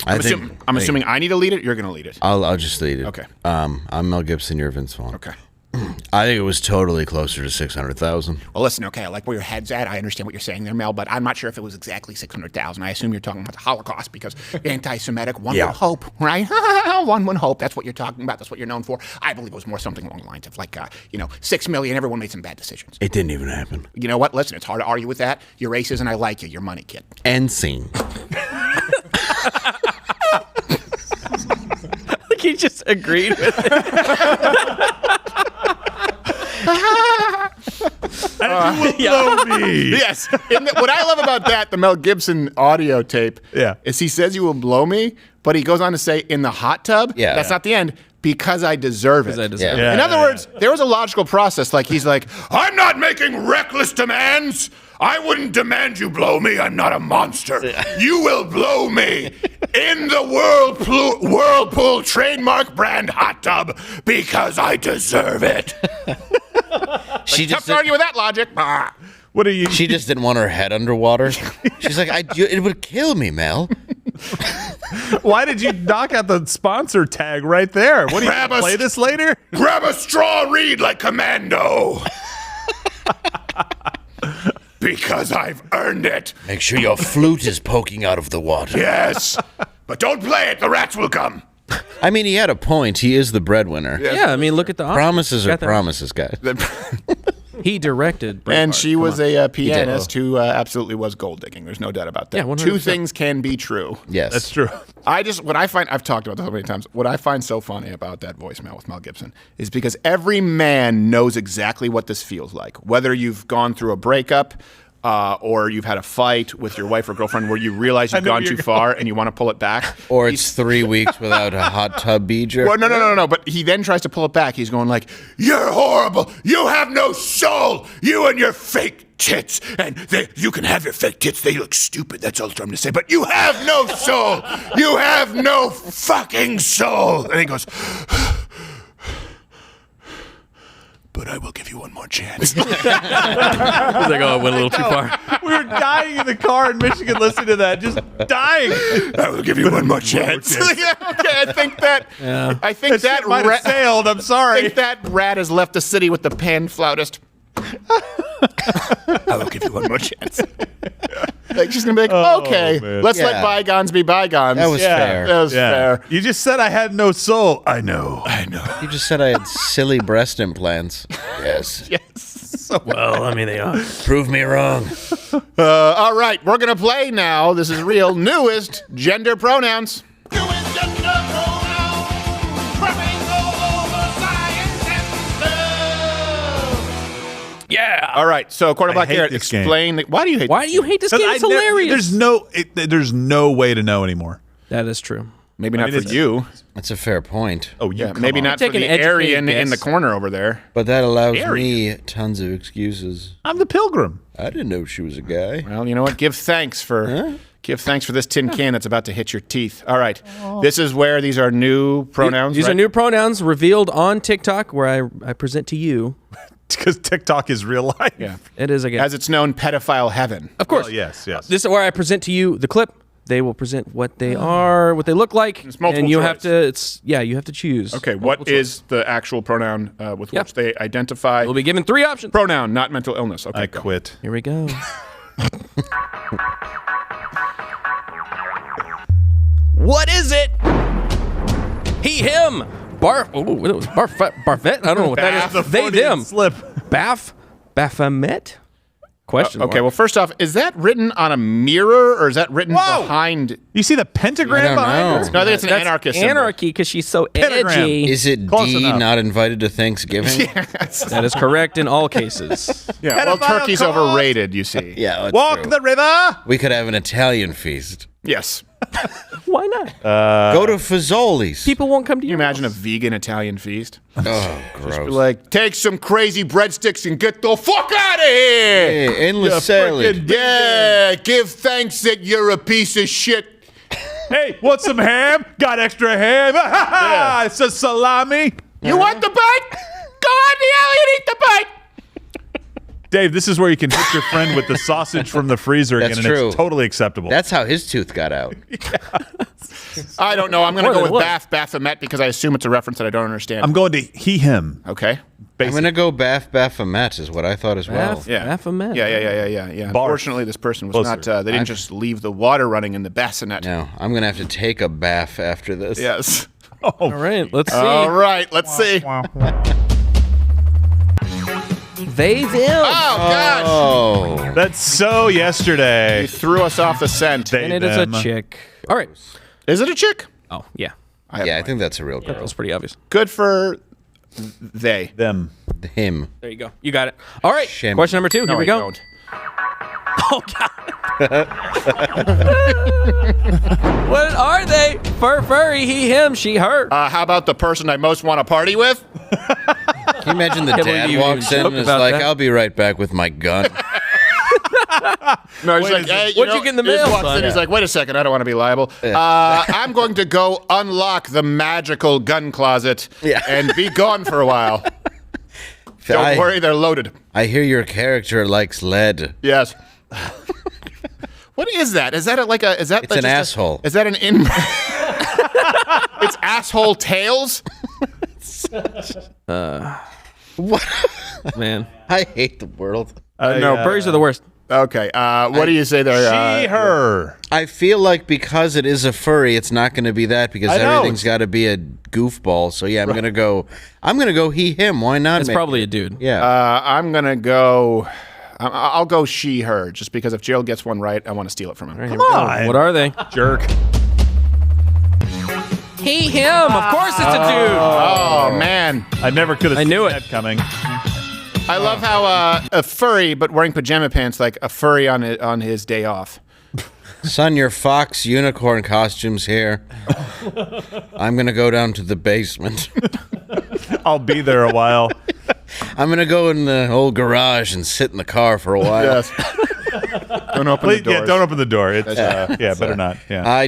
I'm I'm assuming I need to lead it. You're going to lead it. I'll just lead it. Okay. I'm Mel Gibson. You're Vince Vaughn. Okay. I think it was totally closer to 600,000. Well, listen, okay, I like where your head's at. I understand what you're saying there, Mel, but I'm not sure if it was exactly 600,000. I assume you're talking about the Holocaust because anti-Semitic, one would hope, right? One would hope. That's what you're talking about. That's what you're known for. I believe it was more something along the lines of 6 million. Everyone made some bad decisions. It didn't even happen. You know what? Listen, it's hard to argue with that. You're racist and I like you. You're money, kid. End scene. Like he just agreed with it. And you will blow me. Yes. What I love about that, the Mel Gibson audio tape, is he says you will blow me, but he goes on to say in the hot tub. Yeah. That's not the end. Because I deserve it. In other words, there was a logical process. Like he's like, I'm not making reckless demands. I wouldn't demand you blow me. I'm not a monster. You will blow me in the Whirlpool trademark brand hot tub because I deserve it. She tough to argue with that logic. What are you? She just didn't want her head underwater. She's like, it would kill me, Mel. Why did you knock out the sponsor tag right there? What do you play this later? Grab a straw, read like Commando. Because I've earned it. Make sure your flute is poking out of the water. Yes, but don't play it. The rats will come. I mean, he had a point. He is the breadwinner. Yeah, I mean, look at the promises are promises, guys. He directed Braveheart. And she was a pianist who absolutely was gold digging. There's no doubt about that. Yeah, 100%. Two things can be true. Yes. That's true. I've talked about this so many times. What I find so funny about that voicemail with Mel Gibson is because every man knows exactly what this feels like. Whether you've gone through a breakup, or you've had a fight with your wife or girlfriend where you realize you've gone too far and you want to pull it back. Or it's 3 weeks without a hot tub beager. Well, no. But he then tries to pull it back. He's going like, you're horrible. You have no soul. You and your fake tits. And you can have your fake tits. They look stupid. That's all I'm trying to say. But you have no soul. You have no fucking soul. And he goes... But I will give you one more chance. He's like, oh, I went a little too far. We were dying in the car in Michigan listening to that, just dying. I will give you one more chance. Okay, I think that. Yeah. I think that might have sailed. I'm sorry. I think that rat has left the city with the pan flautist. I will give you one more chance. Like she's gonna be like, okay, let's let bygones be bygones. That was fair. That was fair. You just said I had no soul. I know. You just said I had silly breast implants. Yes. Yes. Well, I mean, they are. Prove me wrong. All right, we're gonna play now. This is real newest gender pronouns. Yeah. All right. So, quarterback Garrett, explain. Why do you hate? Why do you hate this game? It's hilarious. There's no way to know anymore. That is true. Maybe not for you. That's a fair point. Oh, yeah. Maybe not for the Aryan in the corner over there. But that allows me tons of excuses. I'm the pilgrim. I didn't know she was a guy. Well, you know what? Give thanks for this tin can that's about to hit your teeth. All right. This is where these are new pronouns. These are new pronouns revealed on TikTok, where I present to you. Because TikTok is real life. Yeah. It is, again. As it's known, pedophile heaven. Of course. Well, yes. This is where I present to you the clip. They will present what they are, what they look like, and you have to. You have to choose. Okay, what is the actual pronoun with which they identify? We'll be given 3 options. Pronoun, not mental illness. Okay, I quit. Here we go. What is it? He, him. Barfet. I don't know what that is. They, them. Slip. Baphomet. Question mark. Okay, well, first off, is that written on a mirror or is that written behind? You see the pentagram behind her? No, I think it's an anarchist symbol. Anarchy, because she's so edgy. Is it D, not invited to Thanksgiving? Yes. That is correct in all cases. Yeah, well, turkey's overrated, you see. Yeah, Walk the river. We could have an Italian feast. Yes. Why not? Go to Fazoli's. People won't come to you. Can you imagine a vegan Italian feast? Oh, gross. Just be like, take some crazy breadsticks and get the fuck out of here! Hey, endless salad. Yeah, give thanks that you're a piece of shit. Hey, want some ham? Got extra ham? It's a salami. You want the bite? Go out in the alley and eat the bite! Dave, this is where you can hit your friend with the sausage from the freezer again, That's and true. it's totally acceptable. That's how his tooth got out. I don't know. I'm going to go with Baphomet because I assume it's a reference that I don't understand. I'm going to he, him. Okay. I'm going to go Baphomet is what I thought as well. Baphomet. Yeah. Unfortunately, this person was not, they didn't just leave the water running in the bassinet. No, I'm going to have to take a bath after this. Yes. All right, let's see. All right, let's see. They, them. Oh, God. Oh. That's so yesterday. You threw us off the scent. And it is a chick. All right. Is it a chick? Oh, yeah. I think that's a real girl. That's pretty obvious. Good for they. Them. Him. There you go. You got it. All right. Shame. Question number 2. No, Here we I go. don't. Oh, God. What are they? Furry, he, him, she, her. How about the person I most want to party with? Can you imagine the Can't dad believe you walks even in and joked is about like, that. I'll be right back with my gun. No, he's like, hey, what'd you get in the he just mail, walks son? in, he's like, wait a second, I don't want to be liable. I'm going to go unlock the magical gun closet and be gone for a while. Don't worry, they're loaded. I hear your character likes lead. Yes. What is that? Is that is that It's an asshole. Is that an It's asshole tails? What? Man. I hate the world. No, furries are the worst. Okay. What do you say there? She, her. I feel like because it is a furry, it's not going to be that because everything's got to be a goofball. So yeah, I'm going to go he, him. Why not? It's probably a dude. Yeah. I'm going to go... I'll go she, her, just because if Gerald gets one right, I want to steal it from him. Right, come on. What are they? Jerk. He, him. Of course it's a dude. Oh, man. I never could have seen that coming. I love how a furry, but wearing pajama pants, like a furry on his day off. Son, your fox unicorn costume's here. I'm going to go down to the basement. I'll be there a while. I'm going to go in the old garage and sit in the car for a while. Yes. Don't open the door. Yeah, don't open the door. It's better not. Yeah. I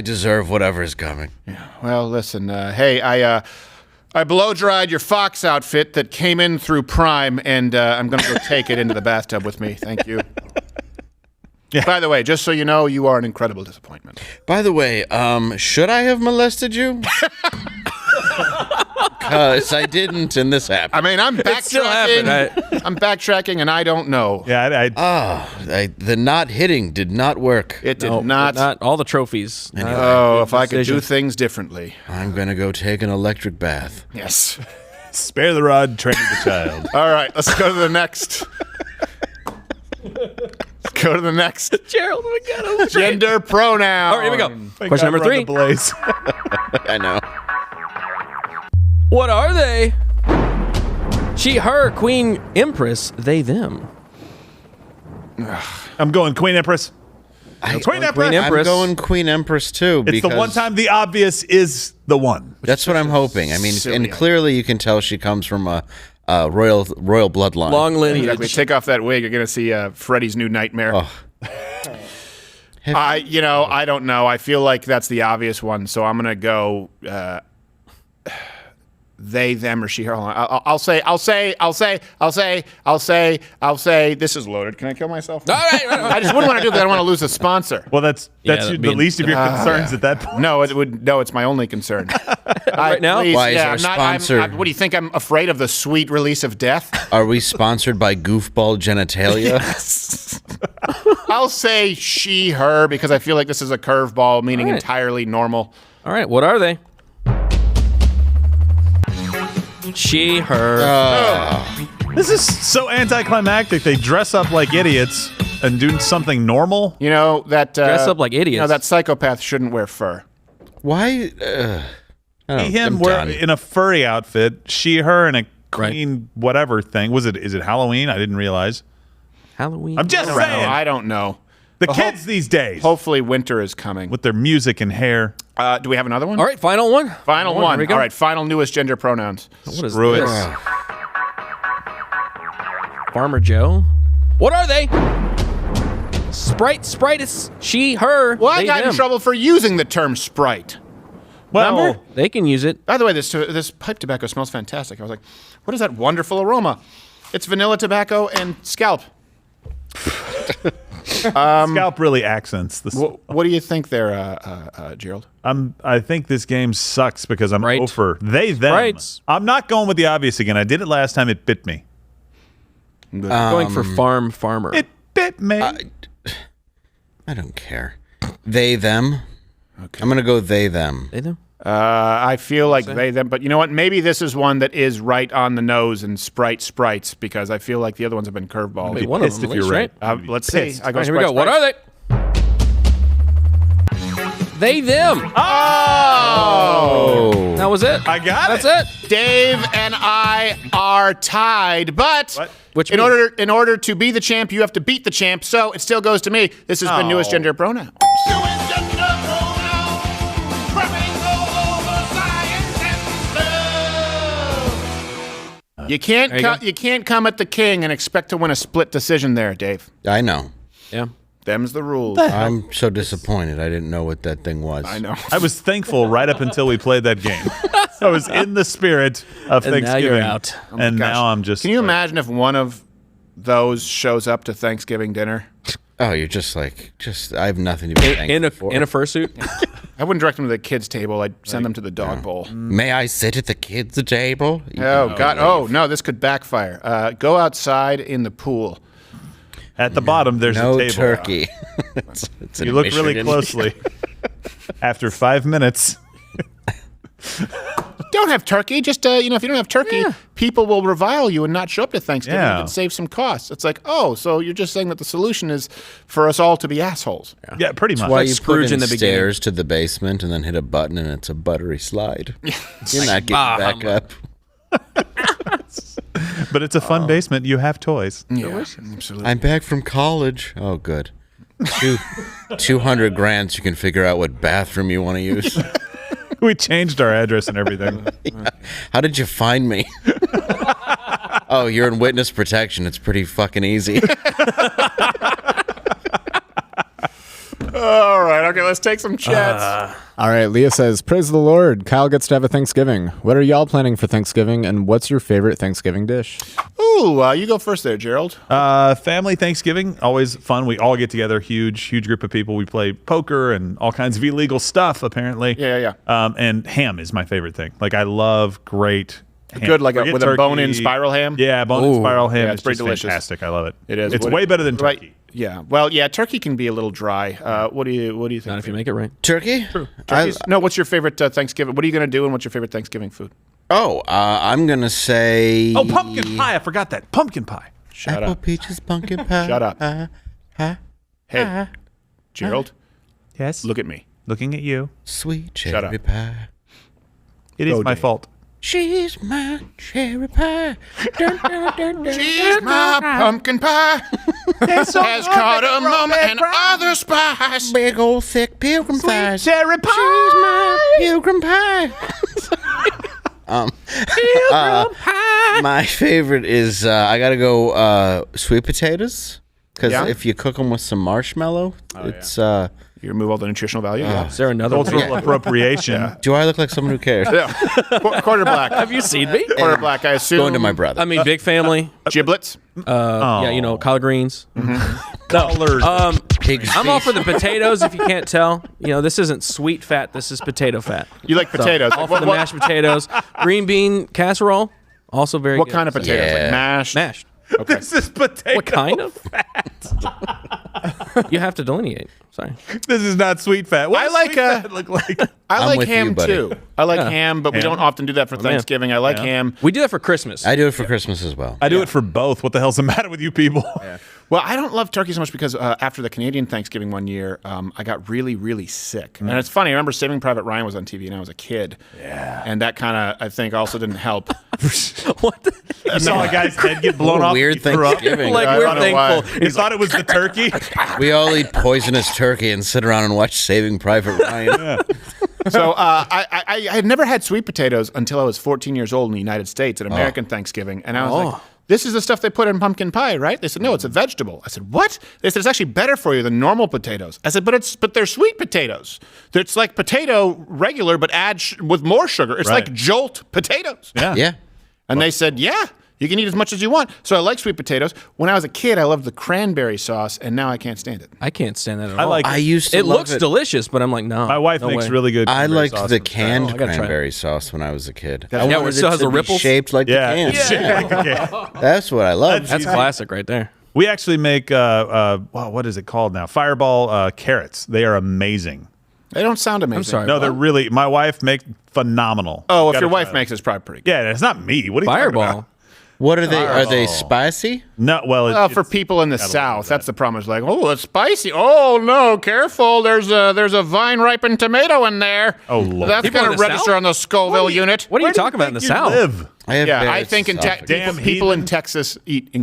deserve whatever's coming. Yeah. Well, listen, hey, I blow-dried your fox outfit that came in through Prime, and I'm going to go take it into the bathtub with me. Thank you. Yeah. By the way, just so you know, you are an incredible disappointment. By the way, should I have molested you? Because I didn't, and this happened. I mean, I'm backtracking. I'm backtracking, and I don't know. Yeah, the not hitting did not work. It did not. Not all the trophies. Anyway, if I could do things differently. I'm going to go take an electric bath. Yes. Spare the rod, train the child. All right, let's go to the next. Let's go to the next. Gerald, we got him. Gender pronoun. All right, here we go. Question number 3. I know. What are they? She, her, queen, empress, they, them. I'm going Queen Empress. Queen Empress. I'm going Queen Empress too. It's the one time the obvious is the one. That's what I'm hoping. I mean, and clearly you can tell she comes from a royal bloodline. Long lineage. Exactly. Take off that wig, you're going to see Freddy's new nightmare. Oh. I don't know. I feel like that's the obvious one, so I'm going to go they, them, or she, her. I'll say. This is loaded. Can I kill myself? All right. I just wouldn't want to do that. I don't want to lose a sponsor. Well, that's the least of your concerns at that point. No, it's my only concern. Right now? Why is our sponsor? What do you think? I'm afraid of the sweet release of death? Are we sponsored by Goofball Genitalia? Yes. I'll say she, her, because I feel like this is a curveball, meaning entirely normal. All right, what are they? She, her. This is so anticlimactic. They dress up like idiots and do something normal. You know that dress up like idiots. You know that psychopath shouldn't wear fur. Why? Him wear in a furry outfit. She, her, in a queen whatever thing. Is it Halloween? I didn't realize. Halloween. I'm just saying. I don't know. The kids these days. Hopefully winter is coming. With their music and hair. Do we have another one? All right, final one. Final one. All right, final newest gender pronouns. What is Screw this? it. Farmer Joe. What are they? Sprite is she, her. Well, I they, got them. in trouble for using the term Sprite. Well, Remember? They can use it. By the way, this pipe tobacco smells fantastic. I was like, what is that wonderful aroma? It's vanilla tobacco and scalp. Scalp really accents this. What do you think there, Gerald? I think this game sucks because I'm over they them. Right. I'm not going with the obvious again. I did it last time. It bit me. Going for farmer. It bit me. I don't care. They them. Okay. I'm gonna go they them. They them. I feel like they them, but you know what? Maybe this is one that is right on the nose and sprites because I feel like the other ones have been curveballs. Maybe one of them, if you're right. Let's see. I go here we go. What are they? They them. Oh, that was it. I got That's it. Dave and I are tied, but in order to be the champ, you have to beat the champ. So it still goes to me. This has been newest gender pronouns. You can't come at the king and expect to win a split decision there, Dave. I know. Yeah. Them's the rules. I'm so disappointed. I didn't know what that thing was. I know. I was thankful right up until we played that game. I was in the spirit of And now Thanksgiving. you're out. And now I'm just. Can you imagine if one of those shows up to Thanksgiving dinner? Oh, you're just I have nothing to be thankful for. In a fursuit? I wouldn't direct them to the kids' table. I'd send them to the dog bowl. May I sit at the kids' table? Oh, God. Oh, no, this could backfire. Go outside in the pool. At the bottom, there's no a table. turkey. You look really closely. After 5 minutes. Don't have turkey. Just, if you don't have turkey, people will revile you and not show up to Thanksgiving. Yeah. You can save some costs. It's like, so you're just saying that the solution is for us all to be assholes. Yeah, pretty much. That's why Like you Scrooge put in the stairs to the basement and then hit a button and it's a buttery slide. You're not getting back up. But it's a fun basement. You have toys. Yeah, absolutely. I'm back from college. Oh, good. 200 grand so you can figure out what bathroom you want to use. We changed our address and everything. Yeah. How did you find me? Oh, you're in witness protection. It's pretty fucking easy. All right. Okay, let's take some chats. All right. Leah says, praise the Lord. Kyle gets to have a Thanksgiving. What are y'all planning for Thanksgiving, and what's your favorite Thanksgiving dish? Ooh, you go first there, Gerald. Family Thanksgiving, always fun. We all get together, huge group of people. We play poker and all kinds of illegal stuff, apparently. Yeah. And ham is my favorite thing. Like, I love great ham. Good, like Forget with turkey. a bone-in spiral ham? Yeah, bone-in spiral ham. Yeah, It's it's pretty just delicious. fantastic. I love it. It is. It's way better than turkey. Right. Yeah. Well, yeah, turkey can be a little dry. What do you think? Not if you make it right. Turkey? No, what's your favorite Thanksgiving? What are you going to do, and what's your favorite Thanksgiving food? Oh, I'm going to say... Oh, pumpkin pie. I forgot that. Pumpkin pie. Shut Apple up. peaches, pumpkin pie. Shut up. Hey, Gerald. Yes? Look at me. Looking at you. Sweet Shut cherry up. pie. It is Go, my Dave. fault. She's my cherry pie. Dun, dun, dun, dun, She's my pumpkin pie. Has cardamom and other spice. Big old thick pilgrim thighs. Cherry pie. She's my pilgrim pie. Pilgrim pie. My favorite is I gotta go sweet potatoes because Yeah? if you cook them with some marshmallow, it's You remove all the nutritional value. Yeah. Is there another one? Cultural appropriation. Do I look like someone who cares? Yeah. Quarter black. Have you seen me? Quarter black. I assume. Going to my brother. I mean, big family. Giblets. Yeah, collard greens. Collard. I'm all for the potatoes. If you can't tell, this isn't sweet fat. This is potato fat. You like potatoes? All for the mashed potatoes. Green bean casserole, also very What good. kind of potatoes? Yeah. Like mashed. Mashed. Okay. This is potato. What kind of fat? You have to delineate. Sorry. This is not sweet fat. What I does like, sweet fat look like? I I'm like with ham you, buddy. too. I like Yeah. ham, but we Ham. don't often do that for Thanksgiving. I like ham. We do that for Christmas. I do it for Christmas as well. I do it for both. What the hell's the matter with you people? Well, I don't love turkey so much because after the Canadian Thanksgiving one year, I got really, really sick. And it's funny. I remember Saving Private Ryan was on TV, and I was a kid. Yeah. And that kind of, I think, also didn't help. What? You saw a guy's head get blown off. Weird he threw up. Thanksgiving. Like I we're don't know why. thankful. You thought it was the turkey? We all eat poisonous turkey and sit around and watch Saving Private Ryan. So I had never had sweet potatoes until I was 14 years old in the United States at American Thanksgiving. And I was like, this is the stuff they put in pumpkin pie, right? They said, no, it's a vegetable. I said, what? They said, it's actually better for you than normal potatoes. I said, but they're sweet potatoes. It's like potato regular, but with more sugar. It's Right. like Jolt potatoes. Yeah. Yeah. And they said, yeah. You can eat as much as you want. So I like sweet potatoes. When I was a kid, I loved the cranberry sauce, and now I can't stand it. I can't stand that at all. I like. I used to It love looks it. delicious, but I'm like, no. My wife no makes way. really good. I cranberry liked sauce the with canned I gotta try it. cranberry sauce when I was a kid. Yeah, I where wanted it still has to the be ripples? shaped like Yeah. the can. Yeah. That's what I love. That's classic right there. We actually make what is it called now? Fireball carrots. They are amazing. They don't sound amazing. I'm sorry. No, they're really. My wife makes phenomenal. Oh, if Gotta your try wife it. makes it, it's probably pretty good. Yeah, it's not me. What are you talking Fireball. about? What are they? Are they spicy? No, well, Well, for people in the South, that's the problem. It's like, oh, it's spicy. Oh no, careful! There's a vine ripened tomato in there. Oh Lord, that's People going in to the register South? on the Scoville unit. What are you talking about in the South? Live? I have Yeah, bad I think esophagus. people in Texas eat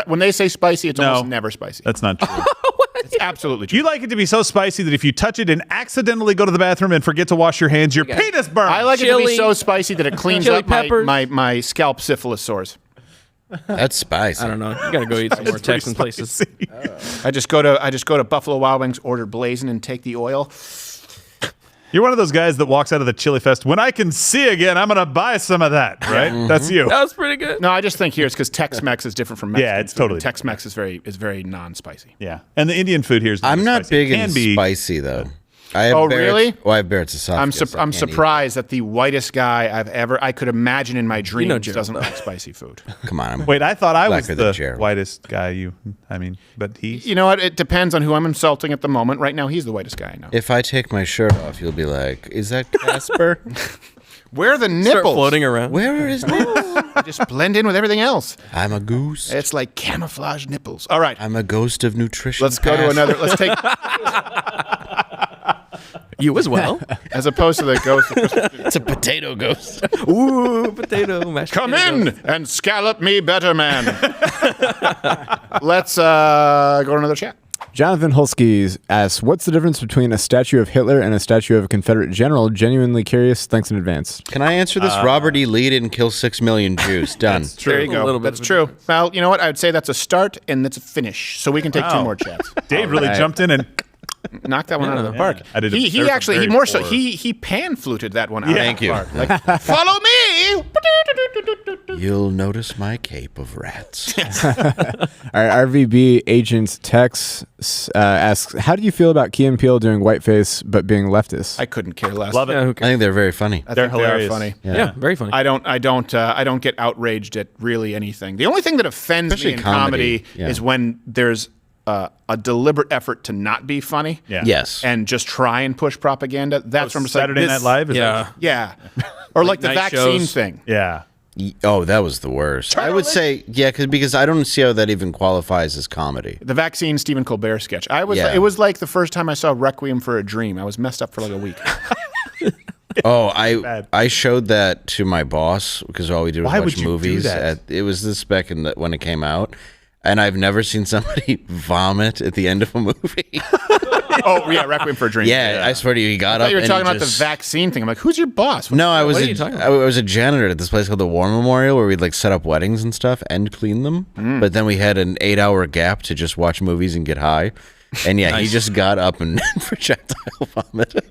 when they say spicy, it's almost never spicy. That's not true. It's absolutely true. You like it to be so spicy that if you touch it and accidentally go to the bathroom and forget to wash your hands, your penis burns. I like it to Chili- be so spicy that it cleans chili up my, peppers. my scalp syphilis sores. That's spicy. I don't know. You got to go eat some more Texan places. I just go to Buffalo Wild Wings, order blazing, and take the oil. You're one of those guys that walks out of the Chili Fest. When I can see again, I'm going to buy some of that, right? That's you. That was pretty good. No, I just think here it's because Tex-Mex is different from Mexican. Yeah, it's food. totally Tex-Mex is very non-spicy. Yeah. And the Indian food here is I'm not spicy. big It can in be, spicy though. I have Oh, Barrett's- really? Well, I have Barrett's esophagus. I'm surprised that the whitest guy I could imagine in my dreams Gerald, doesn't though. like spicy food. Come on. Wait, I thought I was Blacker than the Gerald. whitest guy but he's. You know what? It depends on who I'm insulting at the moment. Right now, he's the whitest guy I know. If I take my shirt off, you'll be like, "Is that Casper? Where are the Start nipples? floating around. Where are his nipples? Just blend in with everything else. I'm a goose. It's like camouflage nipples. All right, I'm a ghost of nutrition. let's go to another. Let's take You as well. as opposed to the ghost. It's a potato ghost. Ooh, potato mashed Come potatoes. in and scallop me better, man. Let's go to another chat. Jonathan Hulski asks, what's the difference between a statue of Hitler and a statue of a Confederate general? Genuinely curious. Thanks in advance. Can I answer this? Robert E. Lee didn't kill 6 million Jews. Done. There you A little go. bit That's of a true. Well, you know what? I would say that's a start and that's a finish. So we can take two Wow. more chats. Dave really jumped in and Knocked that one out of the park. I did. He there's a actually very more so poor- he pan fluted that one out. Yeah. of Thank the you. park. Like, follow me. You'll notice my cape of rats. All right, RVB agent Tex asks, how do you feel about Key and Peele doing whiteface but being leftist? I couldn't care less. Love it. Yeah, who I cares? think they're very funny. I They're think they are hilarious. funny. Yeah, very funny. I don't get outraged at really anything. The only thing that offends Especially me in comedy, comedy yeah. is when there's a deliberate effort to not be funny. Yeah. Yes. And just try and push propaganda. That's from Saturday Night Live. Is Yeah. Yeah. Or like the night vaccine shows. thing. Yeah. Oh, that was the worst. I would say, yeah, because I don't see how that even qualifies as comedy. The vaccine Stephen Colbert sketch. Yeah. It was like the first time I saw Requiem for a Dream. I was messed up for like a week. Oh, Bad. I showed that to my boss because all we did was Why watch would you do movies. that? It was this back when it came out, and I've never seen somebody vomit at the end of a movie. Oh yeah, Requiem for a Dream. Yeah, I swear to you, he got I up. thought you were and talking about the just- vaccine thing. I'm like, who's your boss? No, I was What are you talking about? I was a janitor at this place called the War Memorial, where we'd like set up weddings and stuff and clean them. But then we had an 8-hour gap to just watch movies and get high. And yeah, he just got up and projectile vomited.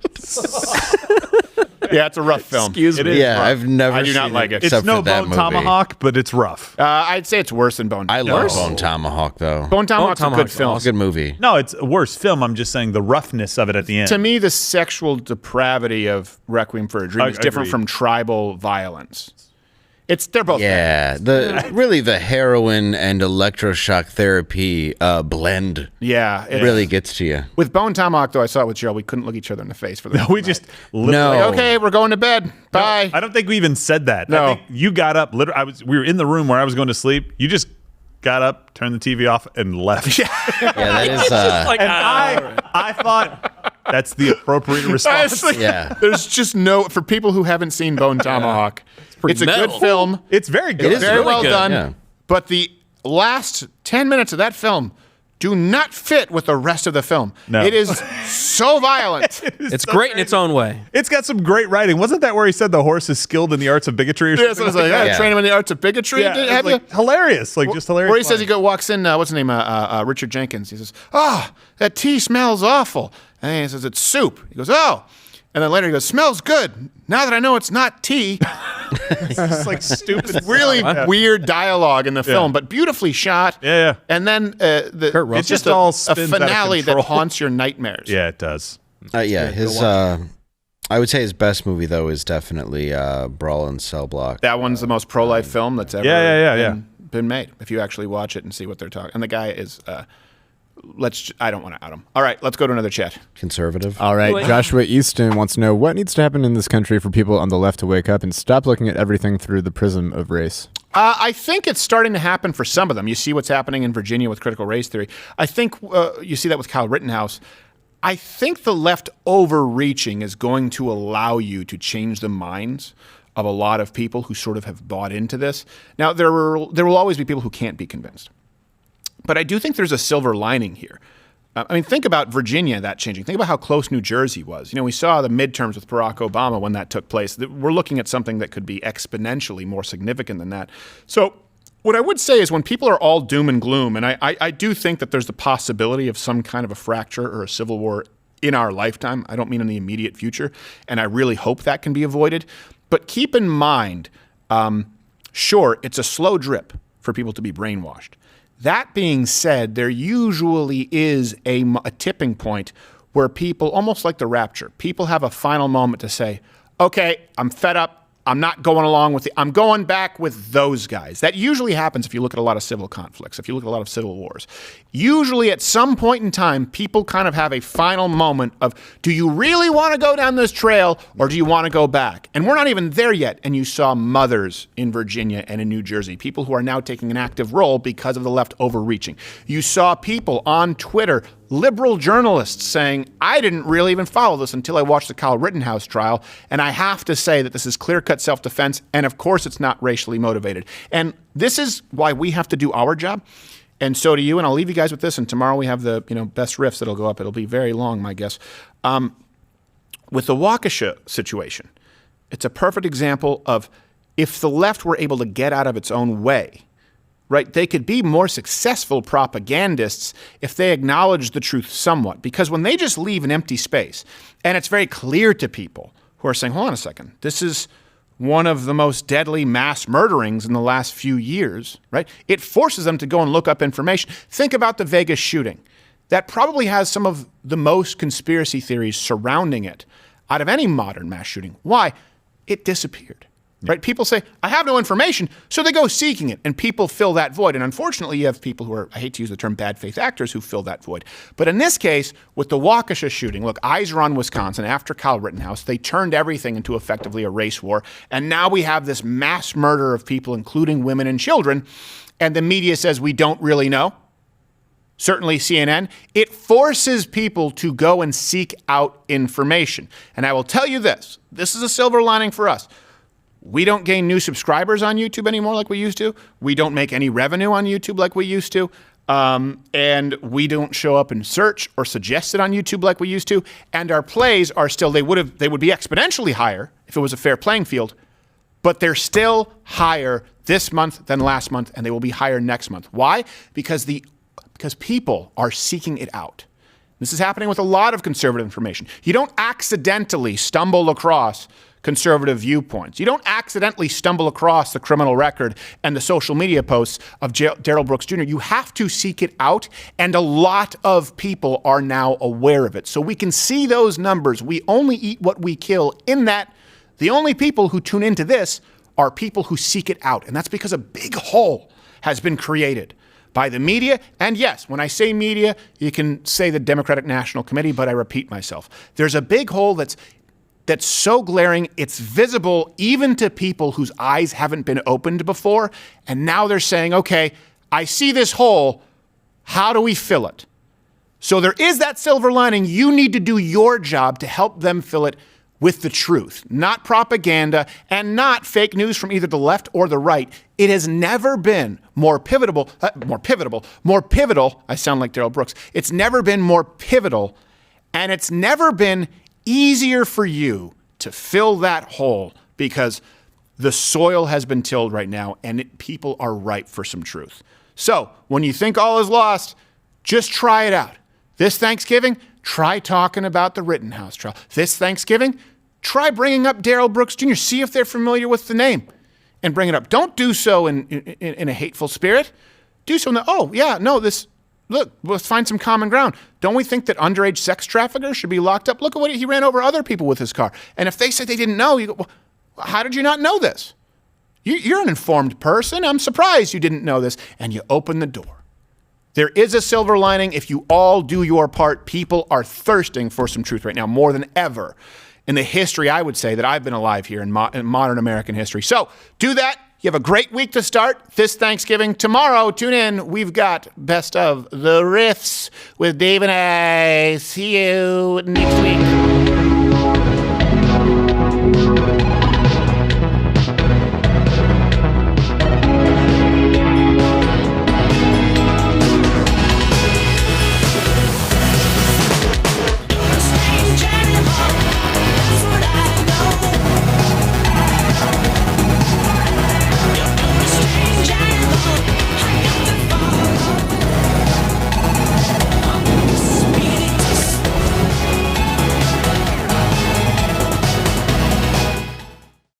Yeah, it's a rough film. Excuse me. Yeah, I've never. I do not seen like it. It's except no for that Bone movie. Tomahawk, but it's rough. I'd say it's worse than Bone. I love Bone Tomahawk though. Bone Tomahawk's a good Tomahawk's film. It's a good movie. No, it's a worse film. I'm just saying the roughness of it at the end. To me, the sexual depravity of Requiem for a Dream is different Agreed. from tribal violence. They're both bad. Yeah, the heroin and electroshock therapy blend. Yeah, It really gets to you. With Bone Tomahawk, though, I saw it with Joe. We couldn't look each other in the face for the we just literally. like, okay, we're going to bed. Bye. I don't think we even said that. No. I think you got up. Literally, we were in the room where I was going to sleep. You just got up, turned the TV off, and left. Yeah, that is. And I thought that's the appropriate response. Honestly, Yeah. There's just for people who haven't seen Bone Tomahawk, it's a metal. good film. It's very good. It's very really well good, done. yeah. But the last 10 minutes of that film do not fit with the rest of the film. No. It is so violent. It's great in its own way. It's got some great writing. Wasn't that where he said the horse is skilled in the arts of bigotry or Yeah, so something? it's like, Yeah. train him in the arts of bigotry. Yeah, it's Have you? like hilarious. Just hilarious. Where he says lines. he walks in, what's his name? Richard Jenkins. He says, that tea smells awful. And he says, it's soup. He goes, And then later he goes, smells good. Now that I know it's not tea. It's just like stupid. Really weird dialogue in the film, but beautifully shot. Yeah. And then It's just all spins out of finale that control. haunts your nightmares. Yeah, it does. His I would say his best movie though is definitely Brawl in Cell Block. That one's the most pro-life film that's ever been made. If you actually watch it and see what they're talking. And the guy is I don't want to out him. All right, let's go to another chat. Conservative. All right, Joshua Easton wants to know what needs to happen in this country for people on the left to wake up and stop looking at everything through the prism of race. I think it's starting to happen for some of them. You see what's happening in Virginia with critical race theory. I think you see that with Kyle Rittenhouse. I think the left overreaching is going to allow you to change the minds of a lot of people who sort of have bought into this. Now, there will always be people who can't be convinced. But I do think there's a silver lining here. I mean, think about Virginia, that changing. Think about how close New Jersey was. We saw the midterms with Barack Obama when that took place. We're looking at something that could be exponentially more significant than that. So what I would say is when people are all doom and gloom, and I do think that there's the possibility of some kind of a fracture or a civil war in our lifetime. I don't mean in the immediate future, and I really hope that can be avoided. But keep in mind, sure, it's a slow drip for people to be brainwashed. That being said, there usually is a tipping point where people, almost like the rapture, people have a final moment to say, okay, I'm fed up. I'm not going along with it. I'm going back with those guys. That usually happens if you look at a lot of civil conflicts, if you look at a lot of civil wars. Usually at some point in time, people kind of have a final moment of, do you really want to go down this trail or do you want to go back? And we're not even there yet. And you saw mothers in Virginia and in New Jersey, people who are now taking an active role because of the left overreaching. You saw people on Twitter, liberal journalists saying, I didn't really even follow this until I watched the Kyle Rittenhouse trial. And I have to say that this is clear-cut self-defense. And of course, it's not racially motivated. And this is why we have to do our job. And so do you. And I'll leave you guys with this. And tomorrow we have the best riffs that'll go up. It'll be very long, my guess. With the Waukesha situation, it's a perfect example of if the left were able to get out of its own way, right? They could be more successful propagandists if they acknowledge the truth somewhat. Because when they just leave an empty space, and it's very clear to people who are saying, hold on a second, this is one of the most deadly mass murderings in the last few years, right? It forces them to go and look up information. Think about the Vegas shooting. That probably has some of the most conspiracy theories surrounding it out of any modern mass shooting. Why? It disappeared. Right? People say, I have no information, so they go seeking it, and people fill that void. And unfortunately, you have people who are, I hate to use the term bad faith actors, who fill that void. But in this case, with the Waukesha shooting, look, eyes are on Wisconsin after Kyle Rittenhouse. They turned everything into effectively a race war. And now we have this mass murder of people, including women and children. And the media says we don't really know. Certainly CNN. It forces people to go and seek out information. And I will tell you this is a silver lining for us. We don't gain new subscribers on YouTube anymore like we used to. We don't make any revenue on YouTube like we used to. And we don't show up in search or suggested on YouTube like we used to. And our plays are still, they would be exponentially higher if it was a fair playing field, but they're still higher this month than last month, and they will be higher next month. Why? Because people are seeking it out. This is happening with a lot of conservative information. You don't accidentally stumble across conservative viewpoints. You don't accidentally stumble across the criminal record and the social media posts of Darrell Brooks Jr. You have to seek it out, and a lot of people are now aware of it. So we can see those numbers. We only eat what we kill, in that the only people who tune into this are people who seek it out. And that's because a big hole has been created by the media. And yes, when I say media, you can say the Democratic National Committee, but I repeat myself. There's a big hole that's so glaring, it's visible even to people whose eyes haven't been opened before. And now they're saying, okay, I see this hole. How do we fill it? So there is that silver lining. You need to do your job to help them fill it with the truth, not propaganda and not fake news from either the left or the right. It has never been more pivotal. I sound like Darrell Brooks. It's never been more pivotal, and it's never been easier for you to fill that hole, because the soil has been tilled right now, and people are ripe for some truth. So when you think all is lost, just try it out. This Thanksgiving, Try talking about the Rittenhouse trial. This Thanksgiving, try bringing up Darrell Brooks Jr. See if they're familiar with the name and bring it up. Don't do so in a hateful spirit. Do so in the, look, let's find some common ground. Don't we think that underage sex traffickers should be locked up? Look at what he ran over other people with his car. And if they say they didn't know, you go, well, how did you not know this? You're an informed person. I'm surprised you didn't know this. And you open the door. There is a silver lining. If you all do your part, people are thirsting for some truth right now, more than ever in the history, I would say, that I've been alive here in modern American history. So do that. You have a great week to start this Thanksgiving. Tomorrow, tune in. We've got Best of the Riffs with Dave and I. See you next week.